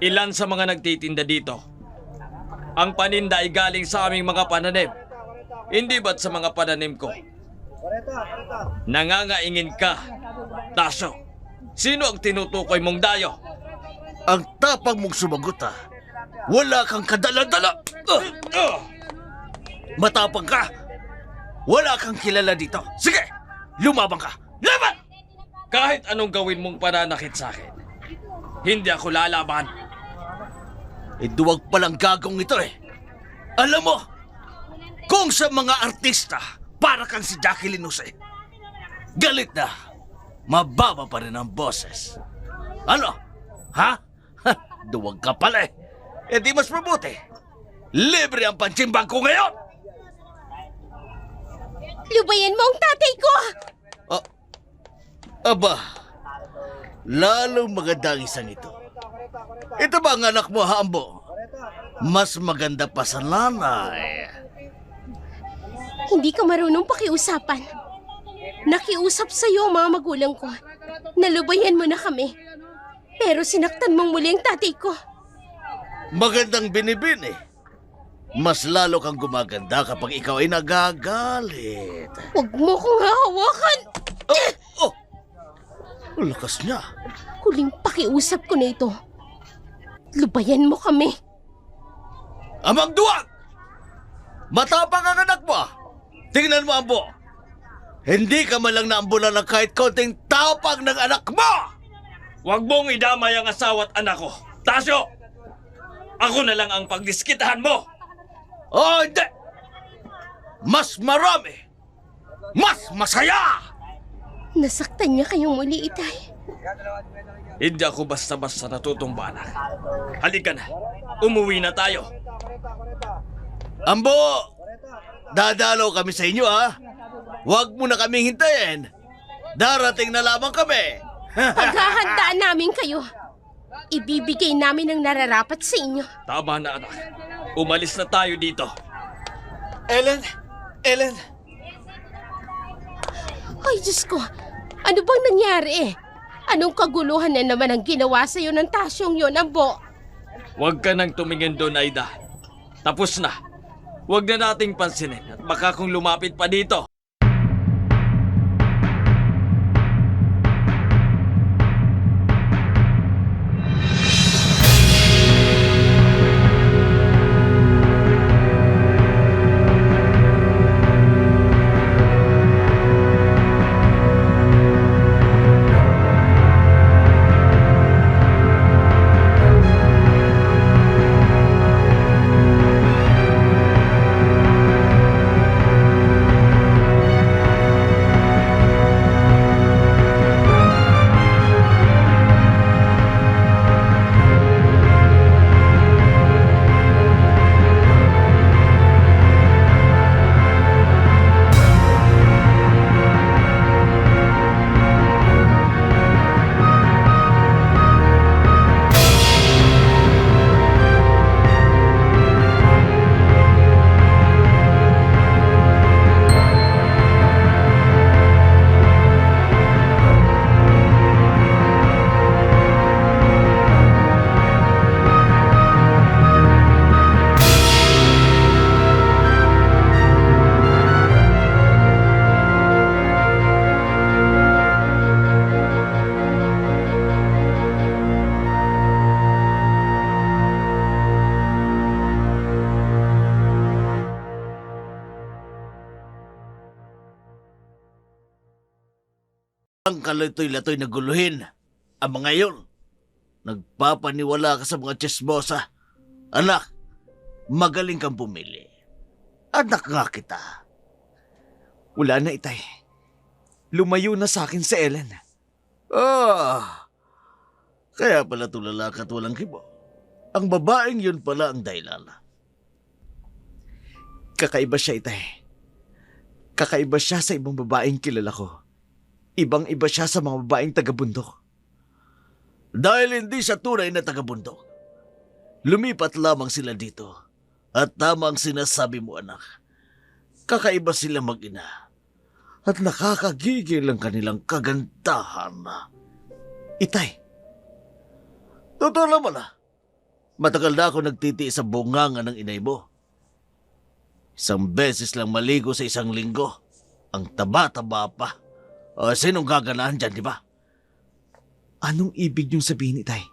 Ilan sa mga nagtitinda dito, ang paninda ay galing sa aming mga pananim. Hindi ba't sa mga pananim ko? Nangangaingin ka, Tasyo. Sino ang tinutukoy mong dayo? Ang tapang mong sumagot ah. Wala kang kadala-dala. Matapang ka. Wala kang kilala dito. Sige, lumabang ka. Laban! Kahit anong gawin mong pananakit sa akin, hindi ako lalaban. Duwag palang gagong ito eh. Alam mo, kung sa mga artista, para kang si Jacqueline Jose. Galit na, mababa pa rin ang boses. Ano? Ha? Duwag ka pala eh. Di mas mabuti. Libre ang pansimbang ko ngayon. Lubayan mo ang tatay ko! Aba, lalong maganda ang isang ito. Ito ba ang anak mo, Hambo? Mas maganda pa sa nanay. Hindi ka marunong pakiusapan. Nakiusap sa'yo ang mga magulang ko. Nalubayan mo na kami. Pero sinaktan mong muli ang tatay ko. Magandang binibini. Mas lalo kang gumaganda kapag ikaw ay nagagalit. Huwag mo kong hahawakan! Oh! Ang lakas niya. Huling pakiusap ko na ito. Lubayan mo kami. Amang duwag! Matapang ang anak mo. Tingnan mo, Ambo. Hindi ka man lang naambulan ng kahit konting tapang ng anak mo! Huwag mong idamay ang asawa at anak ko, Tasyo! Ako na lang ang pagdiskitahan mo! Oh, hindi! Mas marami! Mas masaya! Nasaktan niya kayong muli, Itay. Hindi ako basta-basta natutumbalan. Halika na, umuwi na tayo. Ambo! Dadalaw kami sa inyo, ha? Huwag mo na kaming hintayin. Darating na lamang kami. Paghahandaan namin kayo. Ibibigay namin ang nararapat sa inyo. Tama na, anak. Umalis na tayo dito. Ellen! Ay, Diyos ko. Ano bang nangyari? Anong kaguluhan na naman ang ginawa sa'yo ng tasyong yon, Ambo? Huwag ka nang tumingin doon, Aida. Tapos na. Huwag na nating pansinin at baka kung lumapit pa dito. Ang kalatoy-latoy na guluhin ang mga yon. Nagpapaniwala ka sa mga tsismosa. Anak, magaling kang pumili. Anak nga kita. Wala na, Itay. Lumayo na sa akin si Ellen. Kaya pala tulala ka at walang kibo. Ang babaeng yun pala ang dahilan. Kakaiba siya, Itay. Kakaiba siya sa ibang babaeng kilala ko. Ibang-iba siya sa mga babaeng taga-bundok. Dahil hindi siya tunay na taga-bundok. Lumipat lamang sila dito. At tama ang sinasabi mo, anak. Kakaiba sila mag-ina. At nakakagigil ang kanilang kagandahan. Itay, Totoo naman Matagal na ako nagtitiis sa bunganga ng inay mo. 1 beses lang maligo sa 1 linggo. Ang taba-taba pa. Sinong gaganahan dyan, di ba? anong ibig niyong sabihin, Itay?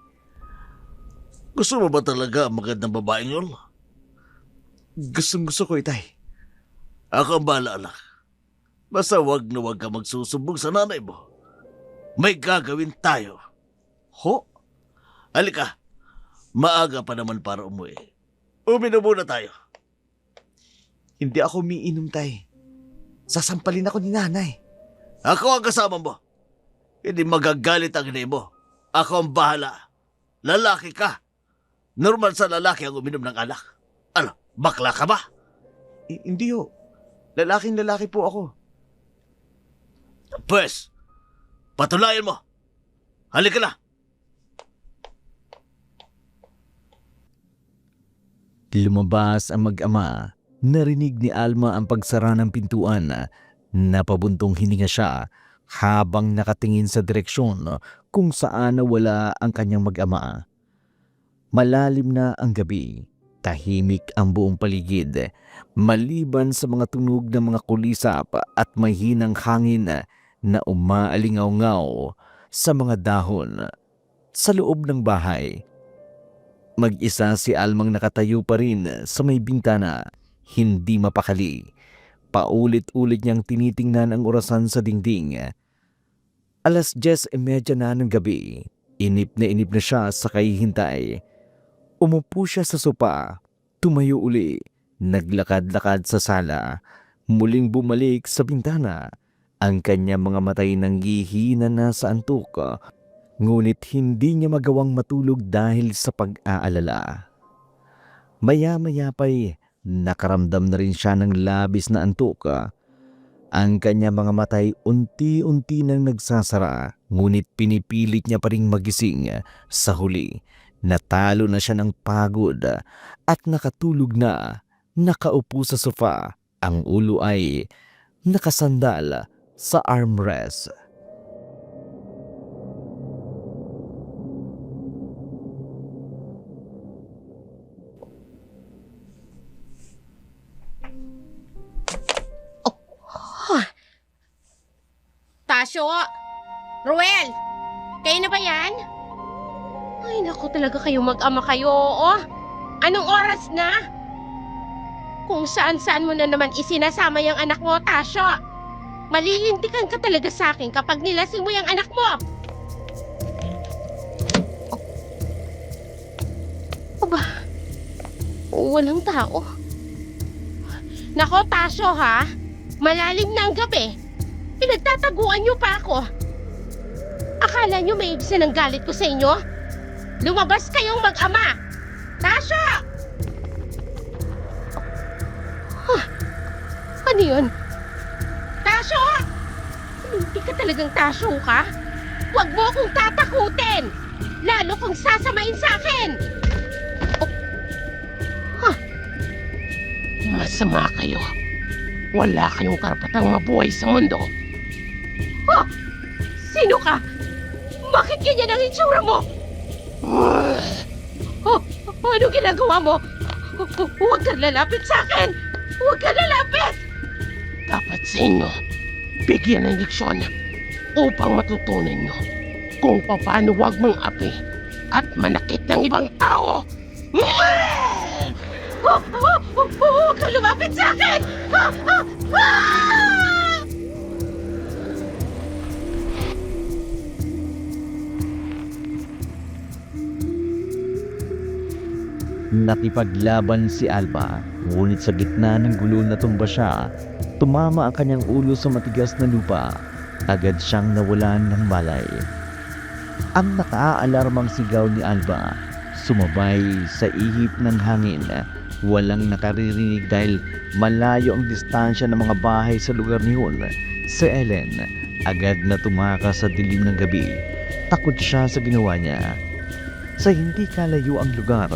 Gusto mo ba talaga ang magandang babaeng yun? Gustong-gusto ko, Itay. Ako ang bahala, anak. Basta wag na wag ka magsusubog sa nanay mo. May gagawin tayo. Ho? Halika, maaga pa naman para umuwi. Uminom muna tayo. Hindi ako umiinom, Tay. Sasampalin ako ni Nanay. Ako ang kasama mo. Hindi magagalit ang inay mo. Ako ang bahala. Lalaki ka. Normal sa lalaki ang uminom ng alak. Ano, bakla ka ba? Hindi ho. Lalaking-lalaki po ako. Pwes, patulayan mo. Halika na. Lumabas ang mag-ama. Narinig ni Alma ang pagsara ng pintuan. Napabuntong hininga siya habang nakatingin sa direksyon kung saan nawala ang kanyang mag-ama. Malalim na ang gabi. Tahimik ang buong paligid. Maliban sa mga tunog ng mga kulisap at mahinang hangin na umaalingaw-ngaw sa mga dahon. Sa loob ng bahay, mag-isa si Almang nakatayo pa rin sa may bintana, hindi mapakali. Paulit-ulit niyang tinitingnan ang orasan sa dingding. 10:30 na ng gabi. Inip na siya sa kahihintay. Umupo siya sa sopa, tumayo uli, naglakad-lakad sa sala, muling bumalik sa bintana. Ang kanyang mga matay nanghihina na sa antok, ngunit hindi niya magawang matulog dahil sa pag-aalala. Maya-maya pa'y nakaramdam na rin siya ng labis na antok. Ang kanyang mga matay unti-unti nang nagsasara, ngunit pinipilit niya pa ring magising. Sa huli, natalo na siya ng pagod at nakatulog na, nakaupo sa sofa. Ang ulo ay nakasandal sa armrest. Tasyo! Ruel! Kayo na ba yan? Ay, naku talaga kayo mag-ama kayo, oo. Anong oras na? Kung saan-saan mo na naman isinasama yung anak mo, Tasyo. Malilintikan ka talaga sa akin kapag nilasing mo yung anak mo. Aba, walang tao. Nako, Tasyo ha. Malalim na ang gabi. Pinagtataguan niyo pa ako. Akala niyo may ibsa ng galit ko sa inyo? Lumabas kayong mag-ama! Tasha! Ano yun? Tasha! Hindi ka talagang Tasha ka? Huwag mo akong tatakutin! Lalo kung sasamain sa akin! Masama kayo. Wala kayong karapatang mabuhay sa mundo. Sino ka? Bakit ganyan ang itsura mo? Ano ginagawa mo? Huwag kang lalapit sa akin! Huwag kang lalapit! Dapat sa inyo, bigyan ng leksyon upang matutunan nyo kung paano huwag mong api at manakit ng ibang tao. Huwag kang lumapit sa akin! Nakipaglaban si Alba, ngunit sa gitna ng gulo na tumba siya, tumama ang kanyang ulo sa matigas na lupa. Agad siyang nawalan ng malay. Ang nakaalarmang sigaw ni Alba, sumabay sa ihip ng hangin. Walang nakaririnig dahil malayo ang distansya ng mga bahay sa lugar niyon. Si Ellen, agad na tumakas sa dilim ng gabi. Takot siya sa ginawa niya. Sa hindi kalayo ang lugar,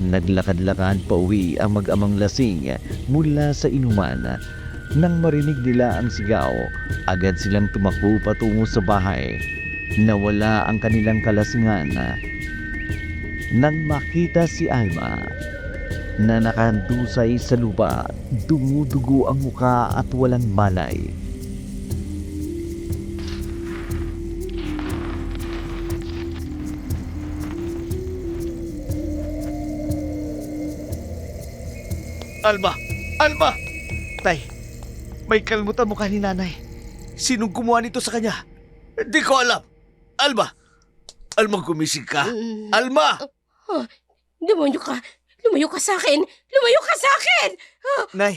naglakad-lakad pa uwi ang mag-amang lasing mula sa inuman. Nang marinig nila ang sigaw, agad silang tumakbo patungo sa bahay. Nawala ang kanilang kalasingan. Nang makita si Alma na nakandusay sa lupa, dumudugo ang muka at walang malay. Alma! Alma! Tay, may kalmutan mo ni nanay. Sinong gumawa nito sa kanya? Hindi ko alam. Alma! Alma, gumising ka. Alma! Demonyo ka! Lumayo ka sa akin! Lumayo ka sa akin! Nay,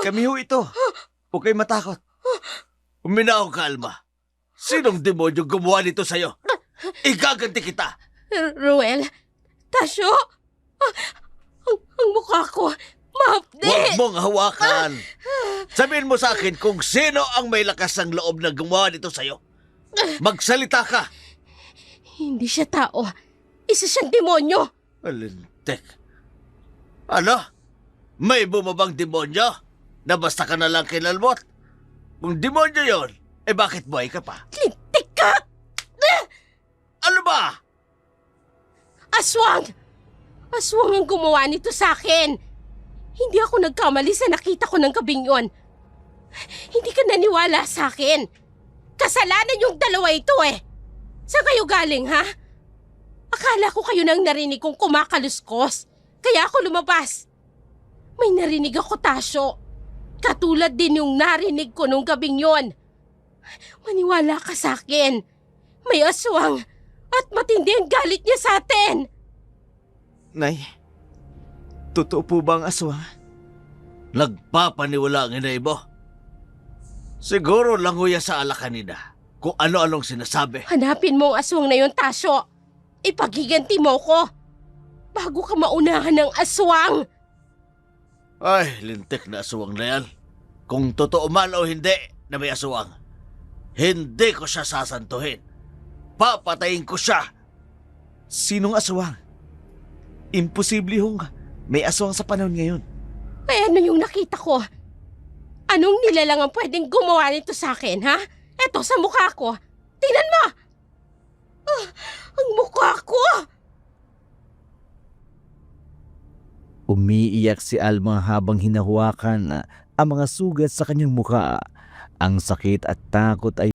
kami ho ito. Huwag kayo matakot. Uminaw ka, Alma. Sinong demonyo gumawa nito sa'yo? Igaganti kita. Ruel, Tasyo, ang mukha ko, mahapdi! Huwag mong hawakan. Sabihin mo sa akin kung sino ang may lakas ng loob na gumawa nito sa'yo. Magsalita ka. Hindi siya tao. Isa siyang demonyo. Alintek. Ano? May bumabang demonyo? Na basta ka na lang kinalmot? Kung demonyo yon, bakit buhay ka pa? Lintik ka! Ano ba? Aswang! Aswang ang gumawa nito sa akin. Hindi ako nagkamali sa nakita ko ng gabing yon. Hindi ka naniwala sa akin. Kasalanan yung dalawa ito eh. Saan kayo galing, ha? Akala ko kayo nang narinig kong kumakaluskos. Kaya ako lumabas. May narinig ako, Tasyo. Katulad din yung narinig ko nung gabing yon. Maniwala ka sa akin. May aswang at matindi ang galit niya sa atin. Nay, totoo po ba ang aswang? Nagpapaniwala ang inay mo. Siguro lang huya sa ala kanina kung ano-anong sinasabi. Hanapin mo ang aswang na yun, Tasyo. Ipagiganti mo ko. Bago ka maunahan ng aswang. Ay, lintik na aswang na yan. Kung totoo man o hindi na may aswang, hindi ko siya sasantuhin. Papatayin ko siya. Sinong aswang? Imposible hong may aswang sa panahon ngayon. Ay, ano yung nakita ko? Anong nilalang ang pwedeng gumawa nito sa akin, ha? Eto, sa mukha ko. Tingnan mo! Ang mukha ko! Umiiyak si Alma habang hinahawakan ang mga sugat sa kanyang mukha. Ang sakit at takot ay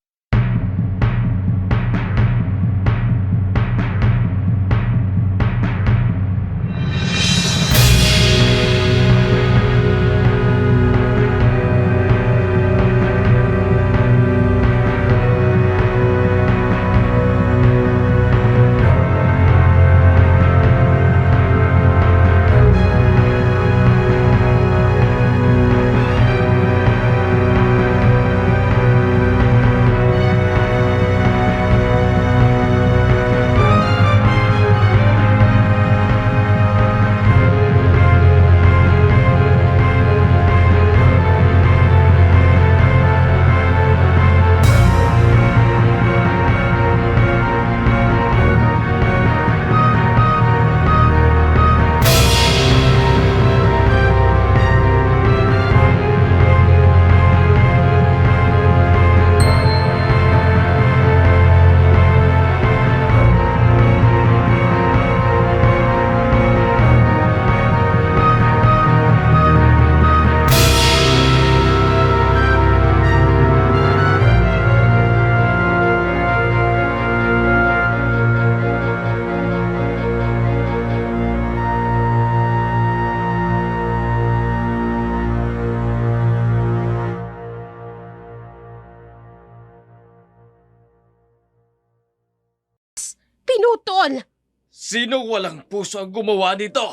Pinutol! Sino walang puso ang gumawa nito?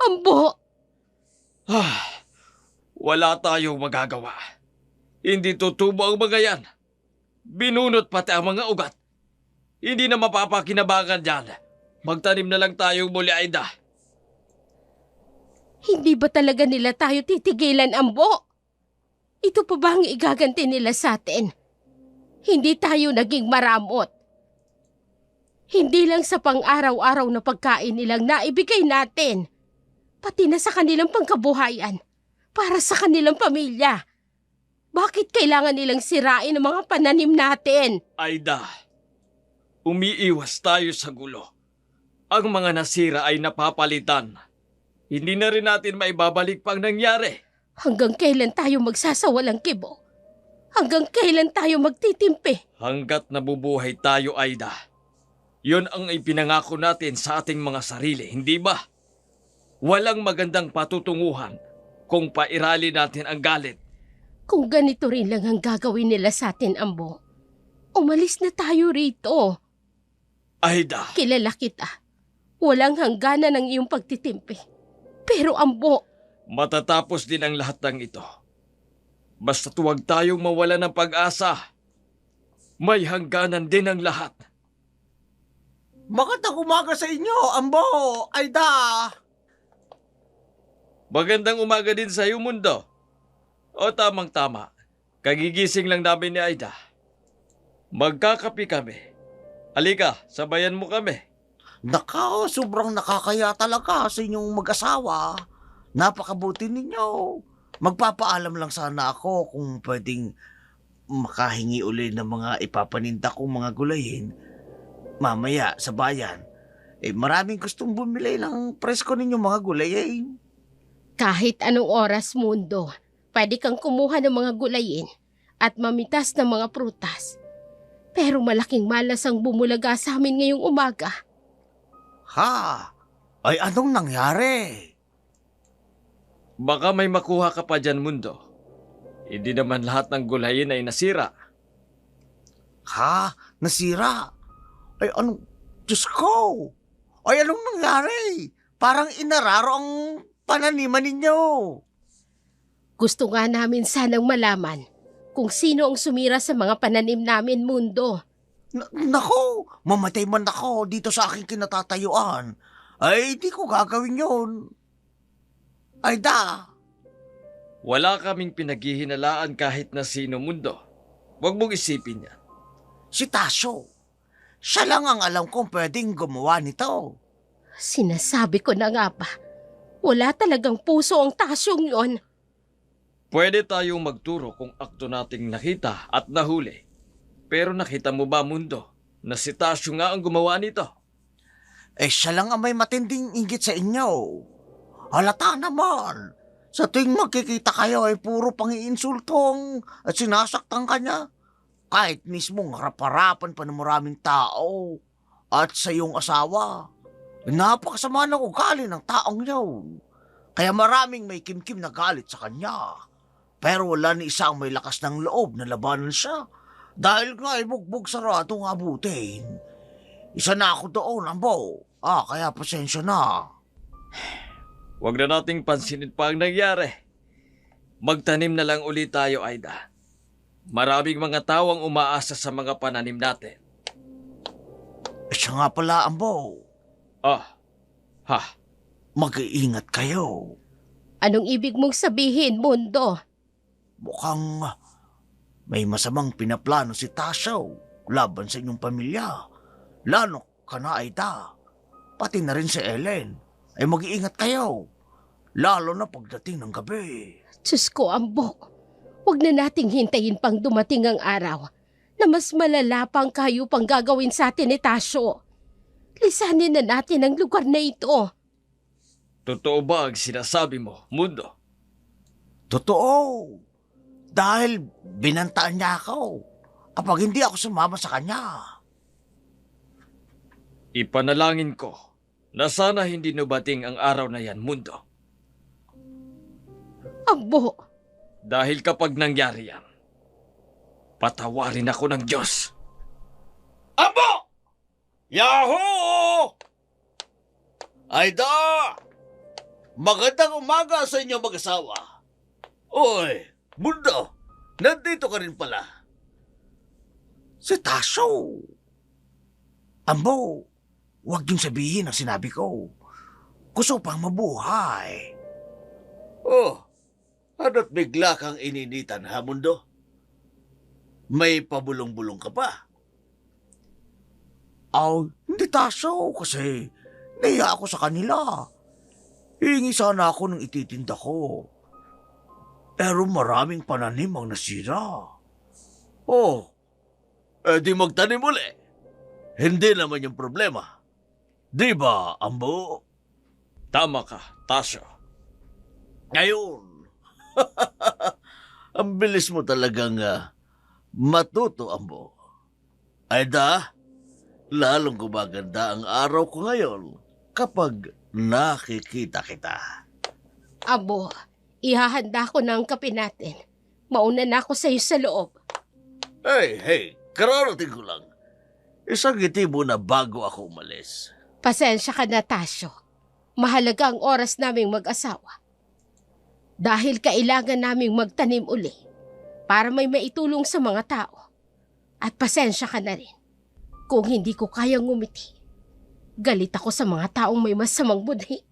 Ambo! Wala tayong magagawa. Hindi tutubo ang mga yan. Binunot pati ang mga ugat. Hindi na mapapakinabangan yan. Magtanim na lang tayong muli, Aida. Hindi ba talaga nila tayo titigilan, Ambo? Ito pa ba ang igaganti nila sa atin? Hindi tayo naging maramot. Hindi lang sa pang-araw-araw na pagkain nilang naibigay natin, pati na sa kanilang pangkabuhayan, para sa kanilang pamilya. Bakit kailangan nilang sirain ang mga pananim natin? Aida, umiiwas tayo sa gulo. Ang mga nasira ay napapalitan. Hindi na rin natin maibabalik pang nangyari. Hanggang kailan tayo magsasawalang kibo? Hanggang kailan tayo magtitimpi? Hanggat nabubuhay tayo, Aida. Yon ang ipinangako natin sa ating mga sarili, hindi ba? Walang magandang patutunguhan kung pairali natin ang galit. Kung ganito rin lang ang gagawin nila sa atin, Ambo, umalis na tayo rito. Aida, Kilala kita. Walang hangganan ang iyong pagtitimpi. Pero Ambo, matatapos din ang lahat ng ito. Basta't huwag tayong mawala ng pag-asa. May hangganan din ang lahat. Magandang umaga sa inyo, Ambo, Aida. Magandang umaga din sa iyo, mundo. O tamang-tama, kagigising lang namin ni Aida. Magkakapi kami. Halika, sabayan mo kami. Nako, sobrang nakakaya talaga sa inyong mag-asawa. Napakabuti ninyo. Magpapaalam lang sana ako kung pwedeng makahingi uli ng mga ipapaninda kong mga gulayin. Mamaya sa bayan, maraming gustong bumili ng presko ninyong mga gulayin. kahit anong oras, Mundo, pwede kang kumuha ng mga gulayin at mamitas ng mga prutas. Pero malaking malas ang bumulaga sa amin ngayong umaga. Ha? Ay anong nangyari? Baka may makuha ka pa dyan, mundo. Hindi naman lahat ng gulayin ay nasira. Ha? Nasira? Ay anong... Diyos ko! Ay anong nangyari? Parang inararo ang pananiman ninyo. Gusto nga namin sanang malaman kung sino ang sumira sa mga pananim namin, Mundo. Nako, mamatay man ako dito sa aking kinatatayuan. Ay, di ko gagawin yun. Aida, Wala kaming pinaghihinalaan kahit na sino, mundo. Huwag mong isipin yan. si Tasyo. Siya lang ang alam kong pwedeng gumawa nito. Sinasabi ko na nga ba, wala talagang puso ang tasyong yon. Pwede tayong magturo kung akto nating nakita at nahuli. Pero nakita mo ba, mundo, na si Tasyo nga ang gumawa nito? Siya lang ang may matinding inggit sa inyo. Halata naman. Sa tuwing magkikita kayo ay puro pangiinsultong at sinasaktan ka niya. Kahit mismong harap-harapan pa ng maraming tao at sa iyong asawa. Napakasama ng ugali ng taong yun. Kaya maraming may kimkim na galit sa kanya. Pero wala ni isa ang may lakas ng loob na labanan siya. Dahil nga ay bugbog sarado ng abutin. Isa na ako doon, Ambo. Kaya pasensya na. Huwag na nating pansinin pa ang nangyari. Magtanim na lang ulit tayo, Aida. Maraming mga tao ang umaasa sa mga pananim natin. Siya nga pala, Ambo. Mag-iingat kayo. Anong ibig mong sabihin, Mundo? Mukhang may masamang pinaplano si Tasyo laban sa inyong pamilya. Lalo ka na, Aida. Pati na rin si Ellen. Ay mag-iingat kayo. Lalo na pagdating ng gabi. Diyos ko, Ambo. Huwag na nating hintayin pang dumating ang araw na mas malala pang kayo pang gagawin sa atin ni Tasyo. Lisanin na natin ang lugar na ito. Totoo ba ang sinasabi mo, mundo? Totoo. Dahil binantaan niya ako kapag hindi ako sumama sa kanya. Ipanalangin ko na sana hindi nubating ang araw na yan, mundo. Ambo, Dahil kapag nangyari yan, patawarin ako ng Diyos. Abo! Yahoo! Aida! Magandang umaga sa inyo mag-asawa. Oy, Mundo, nandito ka rin pala. Si Tasyo. Ambo, huwag niyong sabihin ang sinabi ko. Gusto pang mabuhay. Oh, ano't bigla kang ininitan ha, Mundo? May pabulong-bulong ka pa? Hindi Tasyo kasi nahiya ako sa kanila. Hihingi sana ako ng ititinda ko. Pero maraming pananim ang nasira. Oh, di magtanim uli. Hindi naman yung problema. Di ba, Ambo? Tama ka, Tasyo. Ngayon, ang bilis mo talagang matuto, Ambo. Ayda, lalong gumaganda ang araw ko ngayon kapag nakikita kita. Abo, ihahanda ko na ang kape natin. Mauna na ako sa'yo sa loob. Hey, kararating ko lang. Isang ngiti muna bago ako umalis. Pasensya ka na, Tasyo. Mahalaga ang oras naming mag-asawa. Dahil kailangan naming magtanim uli para may maitulong sa mga tao. At pasensya ka na rin kung hindi ko kayang ngumiti. Galit ako sa mga taong may masamang budhi.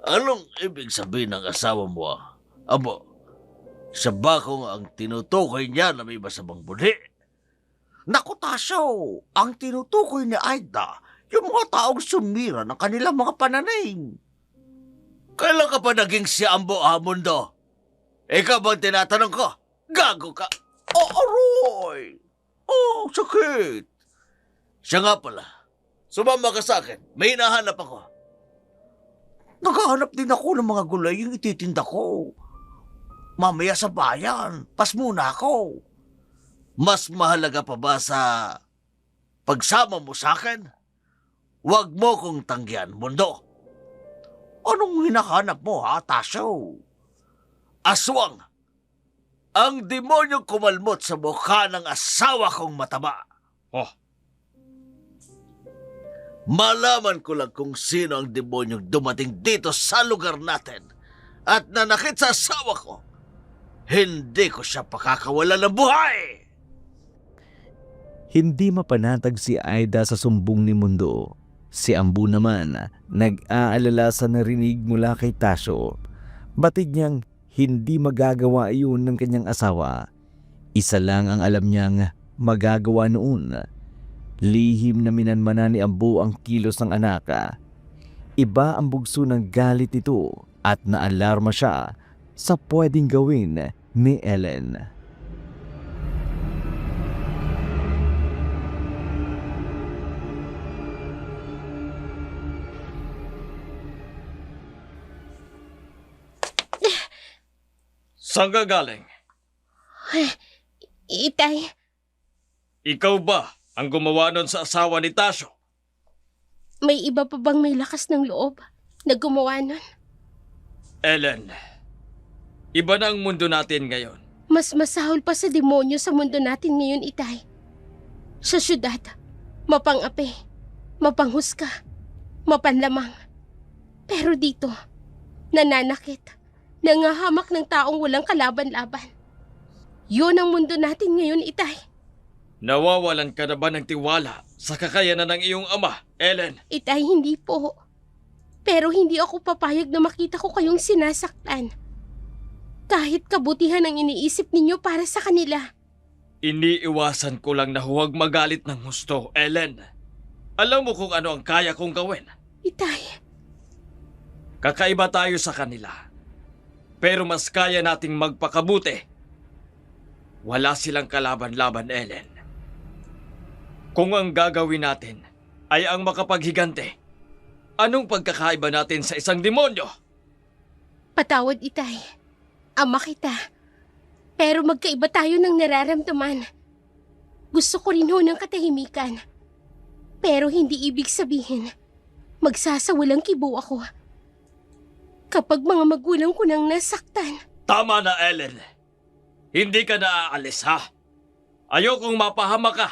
Anong ibig sabihin ng asawa mo? Abo, siya ba kung ang tinutukoy niya na may masamang budhi? Naku, Tasyo, ang tinutukoy ni Aida, yung mga taong sumira ng kanilang mga pananim. Kailan ka pa naging si Ambo Mundo? Ikaw bang tinatanong ko? Gago ka! Oh, aroy! Oh, sakit! Siya nga pala, sumama ka sa akin, may hinahanap ako. Naghahanap din ako ng mga gulay yung ititinda ko. Mamaya sa bayan, pas muna ako. Mas mahalaga pa ba sa pagsama mo sa akin? Huwag mo kong tanggihan, Mundo. Anong hinahanap mo, ha, Tasyo? Aswang! Ang demonyong kumalmot sa mukha ng asawa kong mataba. Oh, Malaman ko lang kung sino ang demonyong dumating dito sa lugar natin at nanakit sa asawa ko. Hindi ko siya pakakawala ng buhay! Hindi mapanatag si Aida sa sumbong ni Mundo. Si Ambu naman nag-aalala sa narinig mula kay Tasyo. Batid niyang hindi magagawa iyon ng kanyang asawa. Isa lang ang alam niyang magagawa noon. Lihim na minanmana ni Ambu ang kilos ng anak. Iba ang bugso ng galit nito at naalarma siya sa pwedeng gawin ni Ellen. saan ka galing? Itay, Ikaw ba ang gumawa nun sa asawa ni Tasyo? may iba pa bang may lakas ng loob na gumawa nun? Ellen, iba na ang mundo natin ngayon. Mas masahol pa sa demonyo sa mundo natin ngayon, Itay. Sa syudad, mapang-api, mapanghusga, mapanlamang. Pero dito, nananakit, nangahamak ng taong walang kalaban-laban. Yun ang mundo natin ngayon, Itay. Nawawalan ka na ba ng tiwala sa kakayanan ng iyong ama, Ellen? Itay, hindi po. Pero hindi ako papayag na makita ko kayong sinasaktan. Kahit kabutihan ang iniisip ninyo para sa kanila. Iniiwasan ko lang na huwag magalit ng husto, Ellen. Alam mo kung ano ang kaya kong gawin. Itay, Kakaiba tayo sa kanila. Pero mas kaya nating magpakabuti. Wala silang kalaban-laban, Ellen. Kung ang gagawin natin ay ang makapaghigante, anong pagkakaiba natin sa isang demonyo? patawad, Itay. Ama kita. Pero magkaiba tayo ng nararamdaman. Gusto ko rin ho ng katahimikan. Pero hindi ibig sabihin, magsasawalang kibo ako. Kapag mga magulang ko nang nasaktan. Tama na, Ellen. Hindi ka na aalis, ha? Ayokong mapahamak ka.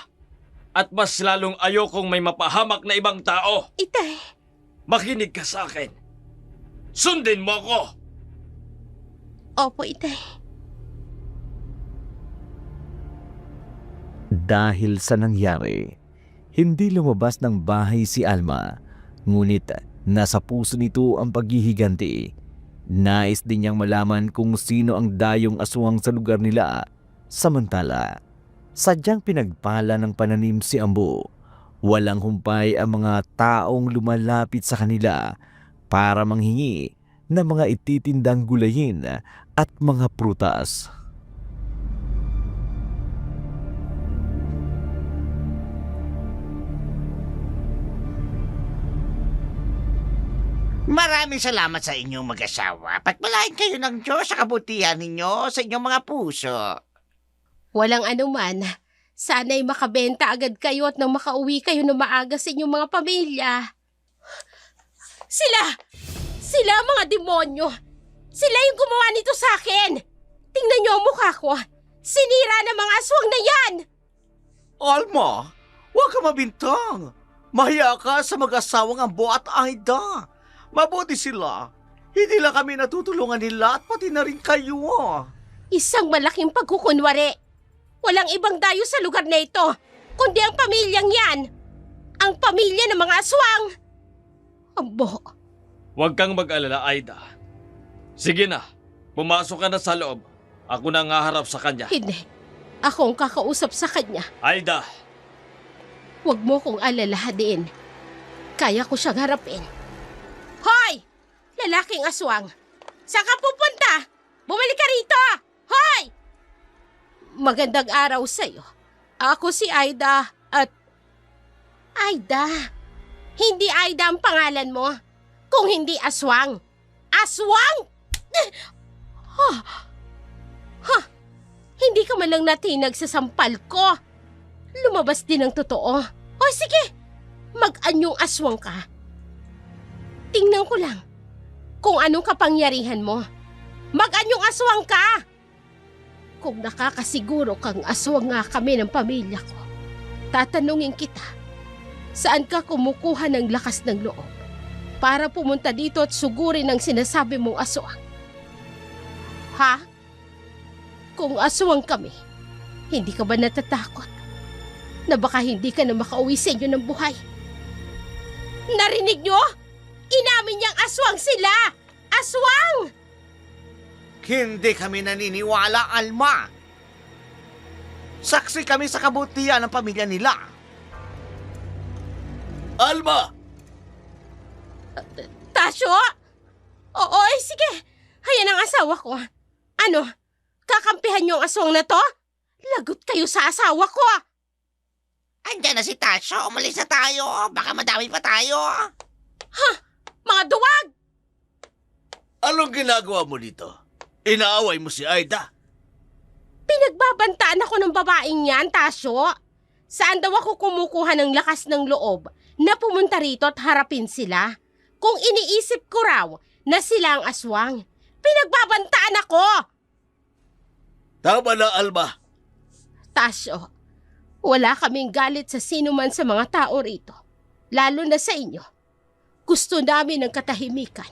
At mas lalong ayokong may mapahamak na ibang tao. Itay, makinig ka sa akin. Sundin mo ako! Opo, Itay. Dahil sa nangyari, hindi lumabas ng bahay si Alma, ngunit nasa puso nito ang paghihiganti. Nais din niyang malaman kung sino ang dayong aswang sa lugar nila. Samantala, sadyang pinagpala ng pananim si Ambo. Walang humpay ang mga taong lumalapit sa kanila para manghingi ng mga ititindang gulayin at mga prutas. Maraming salamat sa inyong mag-asawa. Pagpalain kayo ng Diyos sa kabutihan ninyo sa inyong mga puso. Walang anuman. Sana'y makabenta agad kayo at nang makauwi kayo na maaga sa inyong mga pamilya. Sila mga demonyo! Sila yung gumawa nito sa akin! Tingnan niyo ang mukha ko! Sinira ng mga aswang na yan! Alma, huwag ka mabintang. Mahiya ka sa mag-asawang Ambo at Aida. Mabuti sila. Hindi lang kami natutulungan nila at pati na rin kayo. Isang malaking pagkukunwari. Walang ibang dayo sa lugar na ito, kundi ang pamilyang yan. Ang pamilya ng mga aswang. Ambo, Huwag kang mag-alala, Aida. Sige na, pumasok ka na sa loob. Ako na ang haharap sa kanya. hindi. Ako ang kakausap sa kanya. Aida, Huwag mo kong alalahanin. Kaya ko siyang harapin. Hoy! Lalaking aswang! Saan ka pupunta? Bumalik ka rito! Hoy! Magandang araw sa'yo. Ako si Aida at... Aida? Hindi Aida ang pangalan mo. Kung hindi aswang. Aswang! Hindi ka man lang natinag sa sampal ko. Lumabas din ang totoo. Hoy, sige! Mag-anyong aswang ka. Tingnan ko lang kung anong kapangyarihan mo. Mag-anyong aswang ka! Kung nakakasiguro kang aswang nga kami ng pamilya ko, tatanungin kita, saan ka kumukuha ng lakas ng loob para pumunta dito at sugurin ang sinasabi mong aswang? Ha? Kung aswang kami, hindi ka ba natatakot na baka hindi ka na makauwi sa inyo ng buhay? Narinig nyo? Inamin niyang aswang sila! Aswang! Hindi kami naniniwala, Alma. Saksi kami sa kabutihan ng pamilya nila. Alma! Tasyo? Oo, sige. Hayan ang asawa ko. Ano? Kakampihan niyo ang aswang na to? Lagot kayo sa asawa ko. Andiyan na si Tasyo. Umalis na tayo. Baka madami pa tayo. Mga duwag! Anong ginagawa mo dito? Inaaway mo si Aida. Pinagbabantaan ako ng babaeng yan, Tasyo. Saan daw ako kumukuha ng lakas ng loob na pumunta rito at harapin sila? Kung iniisip ko raw na sila ang aswang, pinagbabantaan ako! Tama na, Alma. Tasyo, wala kaming galit sa sino man sa mga tao rito, lalo na sa inyo. Gusto namin ng katahimikan.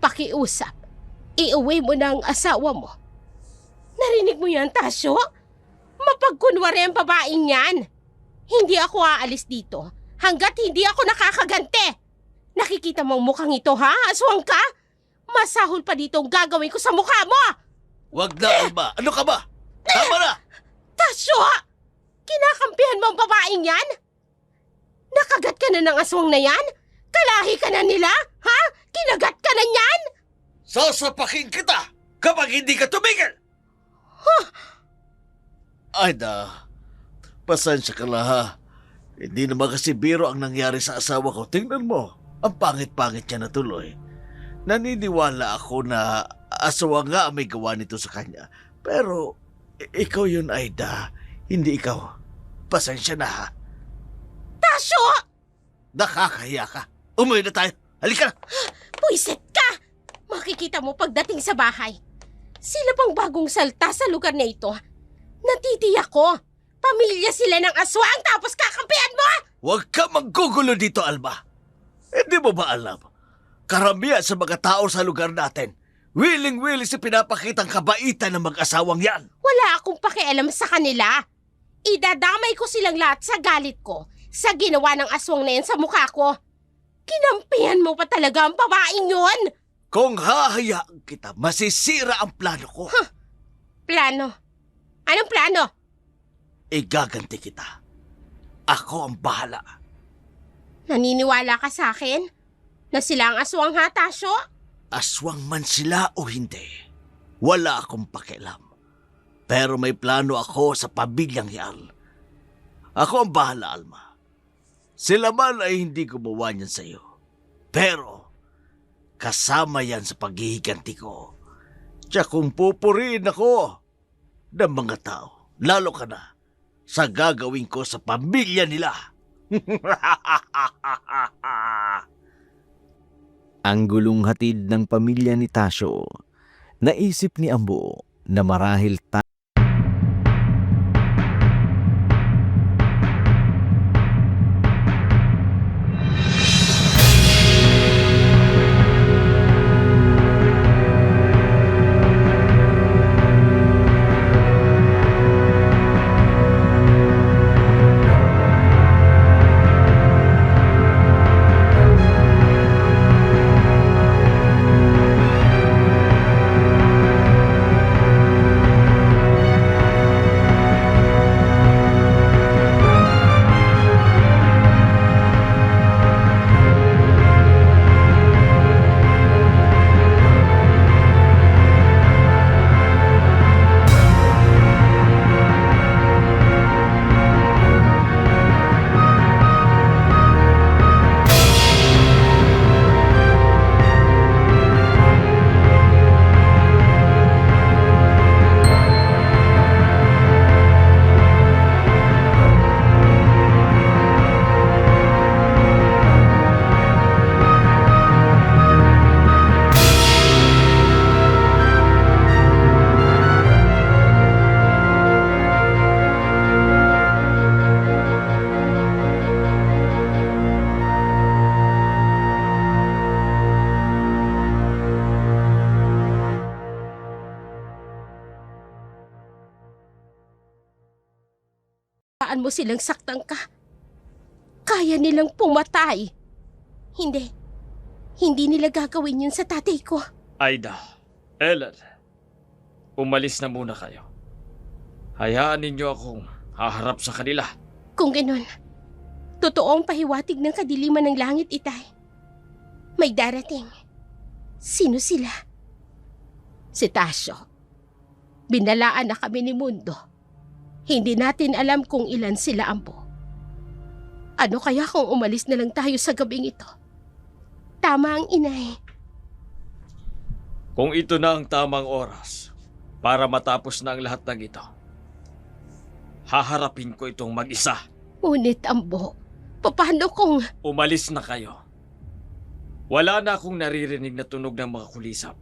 Pakiusap, iuwi mo na ang asawa mo. Narinig mo yan, Tasyo? Mapagkunwari ang babaeng yan. Hindi ako aalis dito hanggat hindi ako nakakaganti. Nakikita mo ang mukhang ito, ha? Aswang ka? Masahol pa dito ang gagawin ko sa mukha mo! Wag na, Alma. Ano ka ba? Tama na! Tasyo! Kinakampihan mo ang babaeng yan? Nakagat ka na ng aswang na yan? Kalahi ka na nila? Ha? Kinagat ka na niyan? Sasapakin kita kapag hindi ka tumigil! Aida, pasensya ka na ha. Hindi naman kasi biro ang nangyari sa asawa ko. Tingnan mo, ang pangit-pangit niya na tuloy. Naniniwala ako na aswang nga ang may gawa nito sa kanya. Pero ikaw yun, Aida. Hindi ikaw. Pasensya na ha. Tasyo! Nakakahiya ka. Umuwi na tayo. Halika na. Puiset ka! Makikita mo pagdating sa bahay. Sila pang bagong salta sa lugar na ito. Natitiyak ko. Pamilya sila ng aswang tapos kakampihan mo! Huwag ka manggugulo dito, Alma. Hindi mo ba alam? Karamihan sa mga tao sa lugar natin, willing-willing si pinapakitang kabaitan ng mag-asawang yan. Wala akong pakialam sa kanila. Idadamay ko silang lahat sa galit ko sa ginawa ng aswang na yan sa mukha ko. Kinampihan mo pa talaga ang babaeng yun. Kung hahayaan kita, masisira ang plano ko. Plano? Anong plano? Igaganti kita. Ako ang bahala. Naniniwala ka sa akin? Na sila ang aswang ha, Tasyo? Aswang man sila o hindi, wala akong pakialam. Pero may plano ako sa pamilyang yan. Ako ang bahala, Alma. Sila man ay hindi gumawa niyan sa'yo. Pero, kasama yan sa paghihiganti ko. Tiyak kung pupuriin ako ng mga tao, lalo ka na, sa gagawin ko sa pamilya nila. Ang gulong hatid ng pamilya ni Tasyo. Naisip ni Ambo na marahil mo silang saktan ka. Kaya nilang pumatay. Hindi. Hindi nila gagawin yun sa tatay ko. Aida, Ellen, umalis na muna kayo. Hayaan ninyo akong haharap sa kanila. Kung ganun, totoong pahiwatig ng kadiliman ng langit, Itay. May darating. Sino sila? Si Tasyo. Binalaan na kami ni Mundo. Hindi natin alam kung ilan sila, Ambo. Ano kaya kung umalis na lang tayo sa gabing ito? Tama ang inay. Kung ito na ang tamang oras para matapos na ang lahat ng ito, haharapin ko itong mag-isa. Ngunit, Ambo, paano kung... Umalis na kayo. Wala na akong naririnig na tunog ng mga kulisap.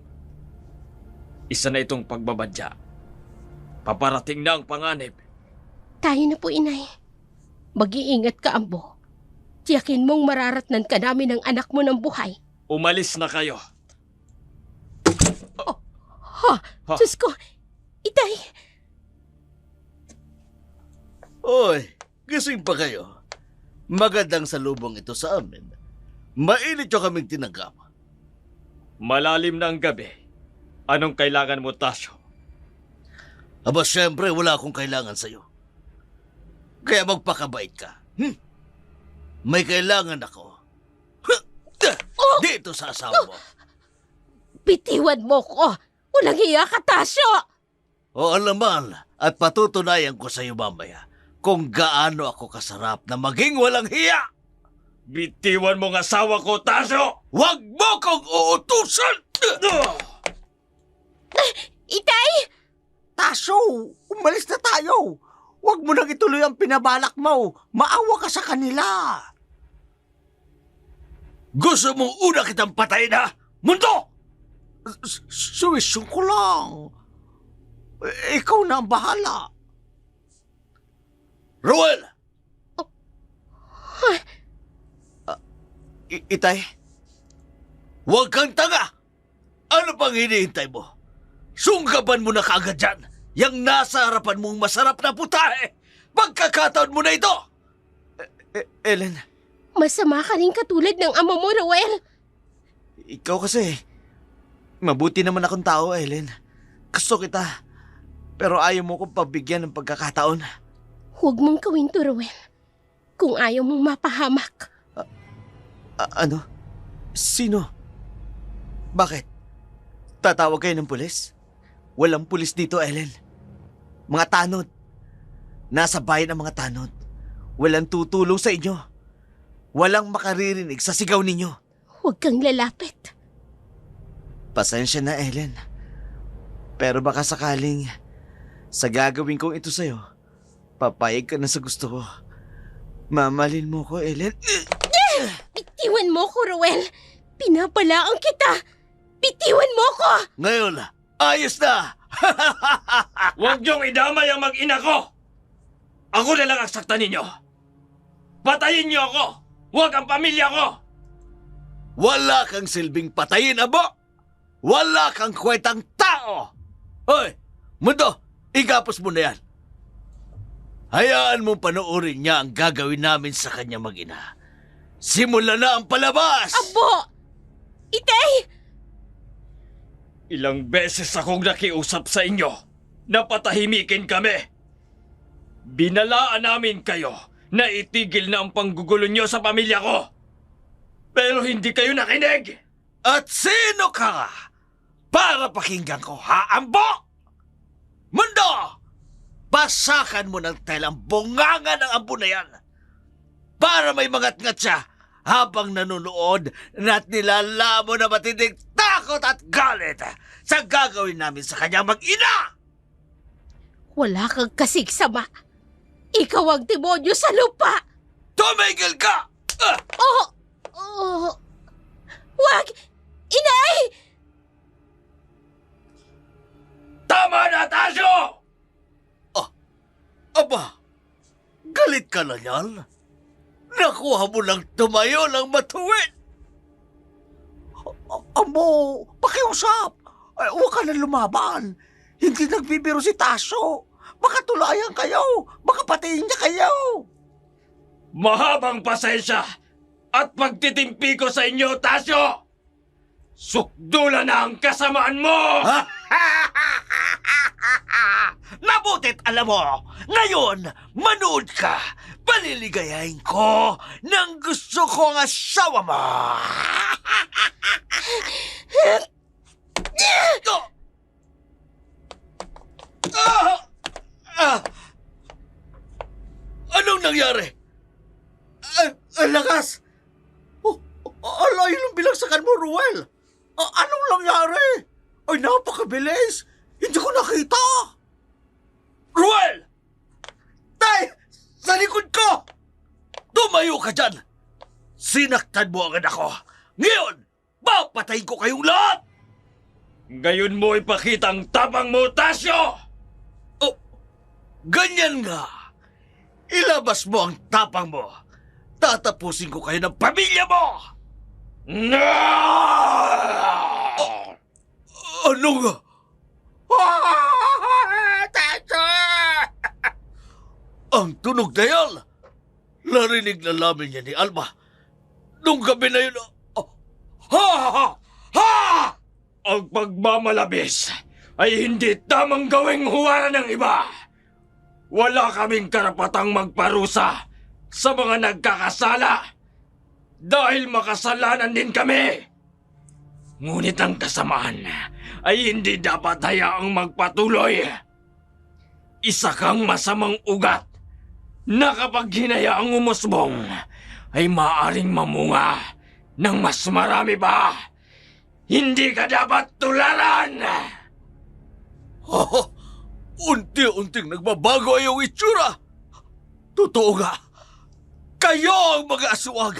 Isa na itong pagbabadya. Paparating na ang panganib. Tayo na po, inay. Mag-iingat ka, Ambo. Tiyakin mong mararatnan ka namin ng anak mo ng buhay. Umalis na kayo. Ha? Diyos ko! Itay! Oy, gising pa kayo. Magandang salubong ito sa amin. Mainit yung kaming tinanggap. Malalim na ang gabi. Anong kailangan mo, Tasyo? Aba, syempre, wala akong kailangan sa'yo. Kaya magpakabait ka. May kailangan ako. Dito sa asawa mo. Bitiwan mo ko! Walang hiya ka, Tasyo! O alaman at patutunayan ko sa iyo mamaya kung gaano ako kasarap na maging walang hiya. Bitiwan mo ang asawa ko, Tasyo! Huwag mo kong uutusan! Itay! Tasyo, umalis na tayo. Huwag mo nang ituloy ang pinabalak mo. Maawa ka sa kanila. Gusto mong una kitang patayin, ha? Mundo! Suwisyon ko lang. Ikaw na ang bahala. Roel! Itay, huwag kang tanga! Ano pang hinihintay mo? Sunggaban mo na kaagad dyan! Yang nasa harapan mong masarap na putahe! Pagkakataon mo na ito! Ellen, Masama ka rin katulad ng ama mo, Ruel. ikaw kasi. Mabuti naman akong tao, Ellen. Gusto kita. Pero ayaw mo kong pabigyan ng pagkakataon. Huwag mong gawin to, Ruel. Kung ayaw mong mapahamak. Ano? Sino? Bakit? Tatawag kayo ng pulis? Walang pulis dito, Ellen. Mga tanod. Nasa bayan ang mga tanod. Walang tutulong sa inyo. Walang makaririnig sa sigaw ninyo. Huwag kang lalapit. Pasensya na, Ellen. Pero baka sakaling sa gagawin kong ito sa'yo, papayag ka na sa gusto ko. Mamalin mo ko, Ellen. Bitiwan mo ko, Ruel. Pinapalaan kita. Bitiwan mo ko. Ngayon, ayos na! Huwag niyong idamay ang mag-ina ko! Ako na lang ang saktan ninyo! Patayin niyo ako! Huwag ang pamilya ko! Wala kang silbing patayin, abo! Wala kang kwentang tao! Hoy, Mundo, igapos mo na yan. Hayaan mong panoorin niya ang gagawin namin sa kanya mag-ina. Simulan na ang palabas! Abo! Itay! Ilang beses akong nakiusap sa inyo na patahimikin kami. Binalaan namin kayo na itigil na ang panggugulo niyo sa pamilya ko. Pero hindi kayo nakinig! At sino ka para pakinggan ko, ha, Ambo? Mundo! Pasakan mo ng telang bunganga ng ambo na yan para may mangat-ngat siya habang nanonood at nilalamo na matinding takot at galit sa gagawin namin sa kanya mag-ina! Wala kang kasigsama. Ikaw ang demonyo sa lupa. Tumigil ka! Oh! Oh! Wag! Inay! Tama na, Tasyo! Aba, galit ka na yan? Nakuha mo lang tumayo ng matuwid! Amo, pakiusap. Huwag ka na lumaban. Hindi nagbibiro si Tasyo. Baka tulayan kayo. Baka patayin niya kayo. Mahabang pasensya at pagtitimpi ko sa inyo, Tasyo! Sukdulan na ang kasamaan mo! Mabutit alam mo, ngayon, manood ka. Paliligayahin ko ng gusto kong asawa mo. Anong nangyari? Ang lakas. Alay ng bilagsakan mo, Ruel. Anong nangyari? Ay, napakabilis. Hindi ko nakita. Ruel! Tay! Sa likod ko! Tumayo ka dyan! Sinaktan mo agad ako. Ngayon, papatayin ko kayong lahat! Ngayon mo ipakita ang tapang mo, Tasyo! Oh, ganyan nga. Ilabas mo ang tapang mo. Tatapusin ko kayo ng pamilya mo! Ano nga? Ang tunog na yan! Narinig na namin yan ni Alma. Nung gabi na yun... Ha! Ha! Ha! Ang pagmamalabis ay hindi tamang gawing huwaran ng iba. Wala kaming karapatang magparusa sa mga nagkakasala dahil makasalanan din kami. Ngunit ang kasamaan ay hindi dapat hayaang magpatuloy. Isa kang masamang ugat na kapag hinayaang umusbong ay maaaring mamunga ng mas marami pa. Hindi ka dapat tularan! Oh, unti-unting nagbabago ay yung itsura. Totoo nga. Kayo ang mga aswang.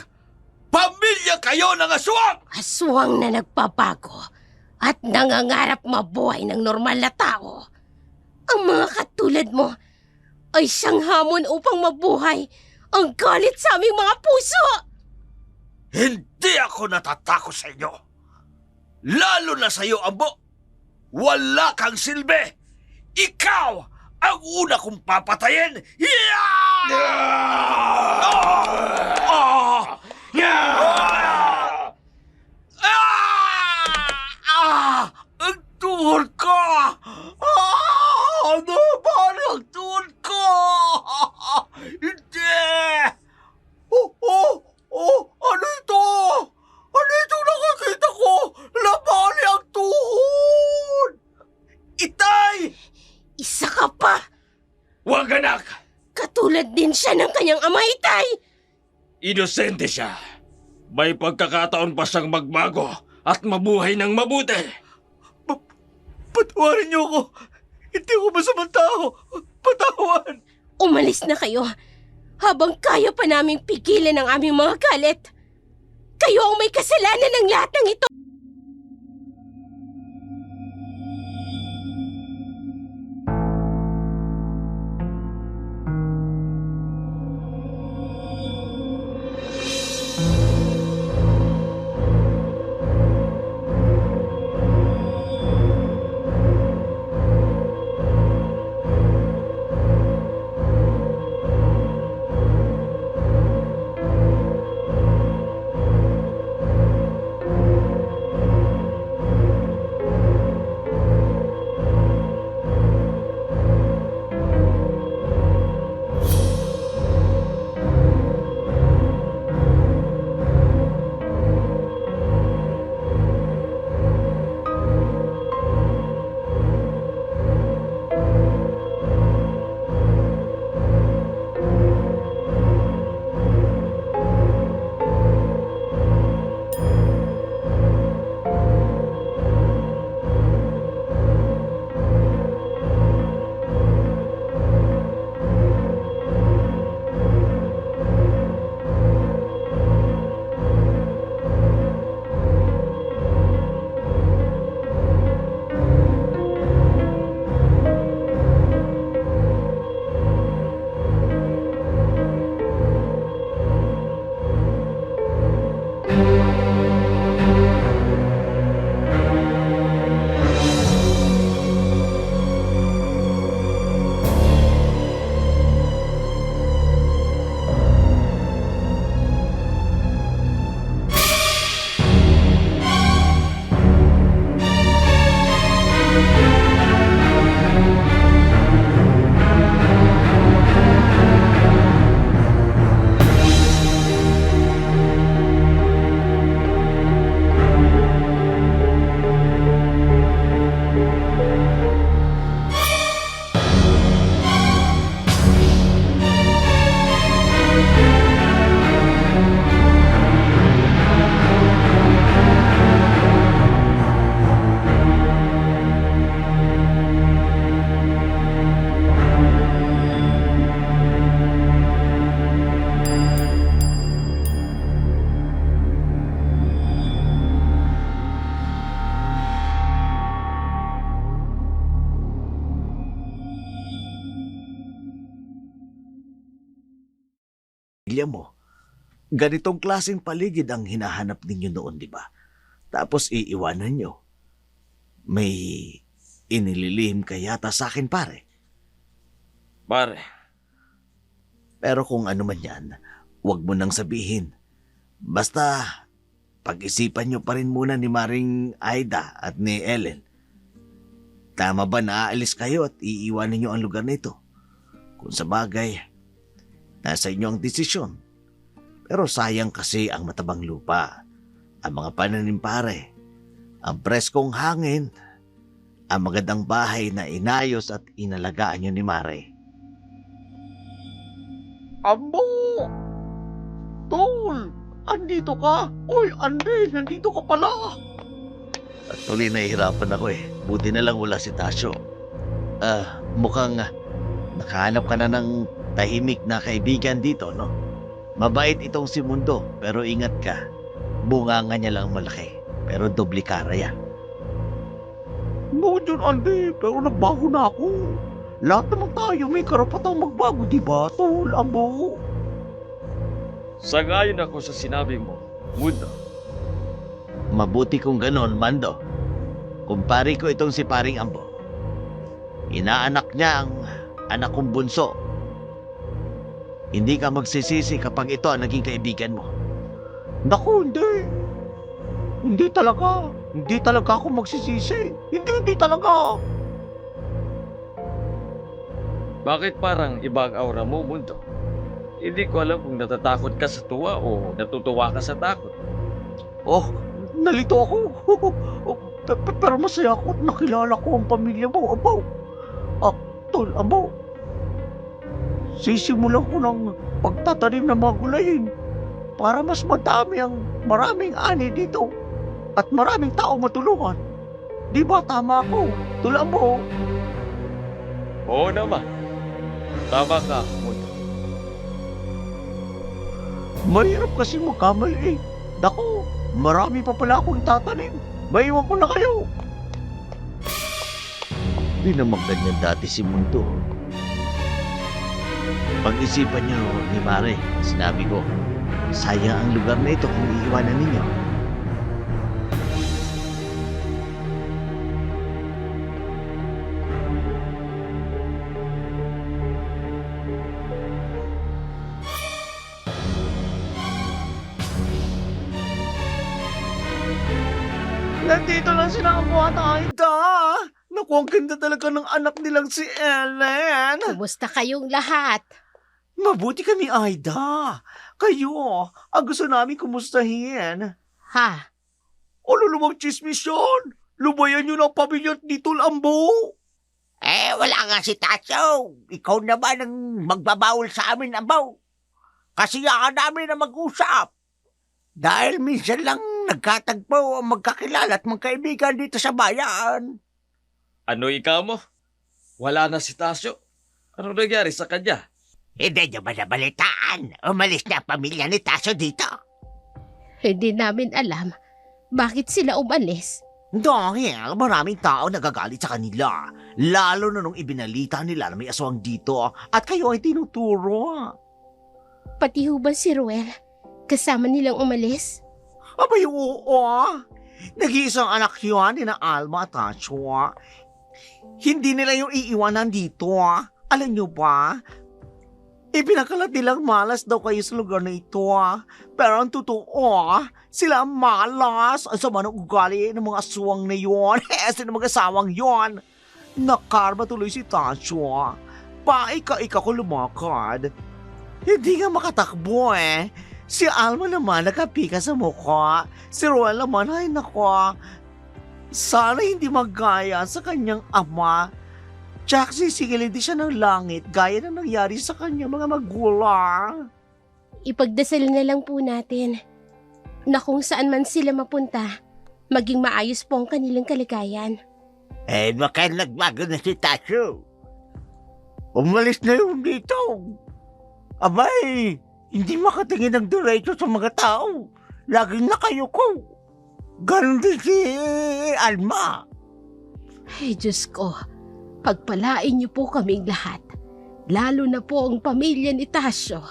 Pamilya kayo ng aswang! Aswang na nagpapago at nangangarap mabuhay ng normal na tao. Ang mga katulad mo ay siyang hamon upang mabuhay ang galit sa aming mga puso. Hindi ako natatakot sa inyo. Lalo na sa iyo, Ambo. Wala kang silbi. Ikaw ang una kong papatayin. Ang tuhod ko! Ano ba ang tuhod ko? Hindi! Ano ito? Ano itong nakakita ko? Labali ang tuhod! Itay! Isa ka pa! Huwag anak! Katulad din siya ng kanyang ama, Itay! Inosente siya. May pagkakataon pa siyang magbago at mabuhay ng mabuti. Patawarin niyo ako. Hindi ako masamang tao. Patawan. Umalis na kayo habang kaya pa naming pigilan ang aming mga galit. Kayo ang may kasalanan ng lahat ng ito. Pamilya mo. Ganitong klaseng paligid ang hinahanap ninyo noon, di ba? Tapos iiwanan nyo. May inililihim ka yata sa akin, pare. Pare, Pero kung ano man yan, huwag mo nang sabihin. Basta, pag-isipan nyo pa rin muna ni Maring Aida at ni Ellen. Tama ba na aalis kayo at iiwanan nyo ang lugar nito? Kung sa bagay, nasa inyo ang desisyon. Pero sayang kasi ang matabang lupa, ang mga pananim pare, ang preskong hangin, ang magandang bahay na inayos at inalagaan nyo ni Mare. Ambo! Tol! Andito ka? Uy, Andy! Nandito ka pala! At tuloy nahihirapan ako eh. Buti na lang wala si Tasyo. Mukhang nakahanap ka na ng tahimik na kaibigan dito, no? Mabait itong si Mundo, pero ingat ka. Bunganga niya lang malaki, pero doble kara yan. No, dyan, Andy. Pero nagbago na ako. Lahat naman tayo may karapatang magbago, di ba, Tol? Ambo? sangayon ako sa sinabi mo. Mundo. Mabuti kung ganon, Mando. Kumpari ko itong si Paring Ambo. Inaanak niya ang anak kong bunso. Hindi ka magsisisi kapag ito ang naging kaibigan mo. Naku, hindi. Hindi talaga. Hindi talaga ako magsisisi. Hindi talaga. Bakit parang iba ang aura mo, Mundo? Hindi ko alam kung natatakot ka sa tuwa o natutuwa ka sa takot. Oh, nalito ako. Pero masaya ako at nakilala ko ang pamilya mo, Ambo. Tol, Ambo. Sisimulan ko ng pagtatanim ng mga gulayin para mas maraming ani dito at maraming tao matulungan. Di ba tama ako? Tol, Ambo. Oo naman. Tama ka, Mundo. Mahirap kasi magkamali eh. Dako, marami pa pala akong tatanim. Maiwan ko na kayo. Di naman ganyan dati si Mundo. Pag-isipan niyo ni Mare, sinabi ko, sayang ang lugar na ito kung iiwanan ninyo. Nandito lang sila ang buhat, Aida. Naku, ang ganda talaga ng anak nilang si Ellen. Kumusta kayong lahat? Mabuti kami, Aida. Kayo, ang gusto namin kumustahin. Ha? O lulumang chismis yun. Lubayan nyo ng pamilya ni Tol Ambo. Wala nga si Tacho. Ikaw naman ang magbabawal sa amin, Ambo. Kasiyahan namin na mag-usap. Dahil minsan lang nagkatagpo ang magkakilala at magkaibigan dito sa bayan. Ano ikaw mo? Wala na si Tasyo. Ano nangyari sa kanya? Hindi nyo ba nabalitaan? Umalis na ang pamilya ni Tacho dito. Hindi namin alam. Bakit sila umalis? Dahil maraming tao nagagalit sa kanila. Lalo na nung ibinalita nila na may aswang dito at kayo ay tinuturo. Pati ho ba si Ruel? Kasama nilang umalis? Abay, oo. Nag-iisang anak yun ni na Alma at Tacho. Hindi nila yung iiwanan dito. Alam nyo ba? Ipinakalat nilang malas daw kayo sa lugar na ito. Pero ang totoo, sila ang malas. Ang sama ng ugali ng mga aswang na yun. Sino mga asawang yun? Nakarma tuloy si Tacho. Paika-ika ko lumakad. Hindi nga makatakbo eh. Si Alma naman nakapika sa mukha. Si Roel naman ay nako. Sana hindi magaya sa kanyang ama. Tsaka sisigilin din siya ng langit gaya na nangyari sa kanyang mga magulang. Ipagdasal na lang po natin na kung saan man sila mapunta, maging maayos po ang kanilang kalagayan. Baka nagbago na si Tacho. Umalis na yun dito. Abay, hindi makatingin ng diretso sa mga tao. Laging nakayuko. Ganon din si Alma. Ay, Diyos ko, pagpalain niyo po kaming lahat. Lalo na po ang pamilya ni Tasyo.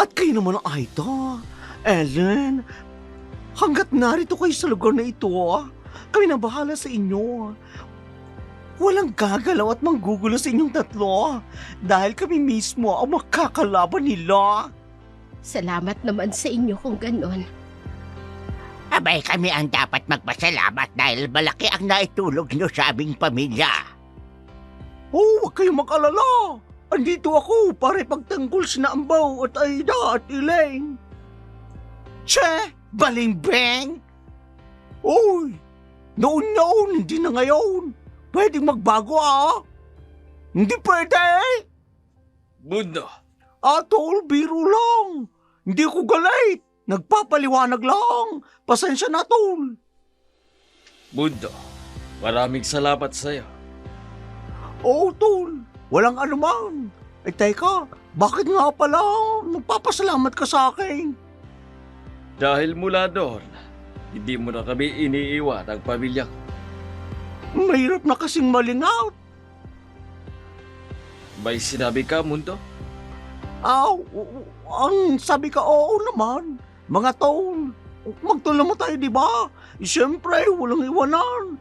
At kayo naman, Aida, Ellen, hanggat narito kayo sa lugar na ito, kami na bahala sa inyo. Walang gagalaw at manggugulo sa inyong tatlo dahil kami mismo ang makakalaban nila. Salamat naman sa inyo kung ganon. Abay, kami ang dapat magpasalamat dahil malaki ang naitulog nyo sa aming pamilya. Oh, huwag kayong mag-alala. Andito ako para ipagtanggol sina Ambaw at Aida at Elaine. Che, balimbing! Uy, noon, hindi na ngayon. Pwedeng magbago Hindi pwede. Mundo. Tol, biro lang. Hindi ko galit. Nagpapaliwanag lang. Pasensya na, Tol. Mundo. Maraming salamat sa'yo. Oo, Tol. Walang anuman. Teka, bakit nga pala nagpapasalamat ka sa akin? Dahil mula doon, hindi mo na kami iniiwan ang pamilya ko. Mahirap na kasing malingaw. May sinabi ka, Mundo? Ang sabi ka, oo naman. Mga tol, magtulong mo tayo, di ba? Siyempre, walang iwanan.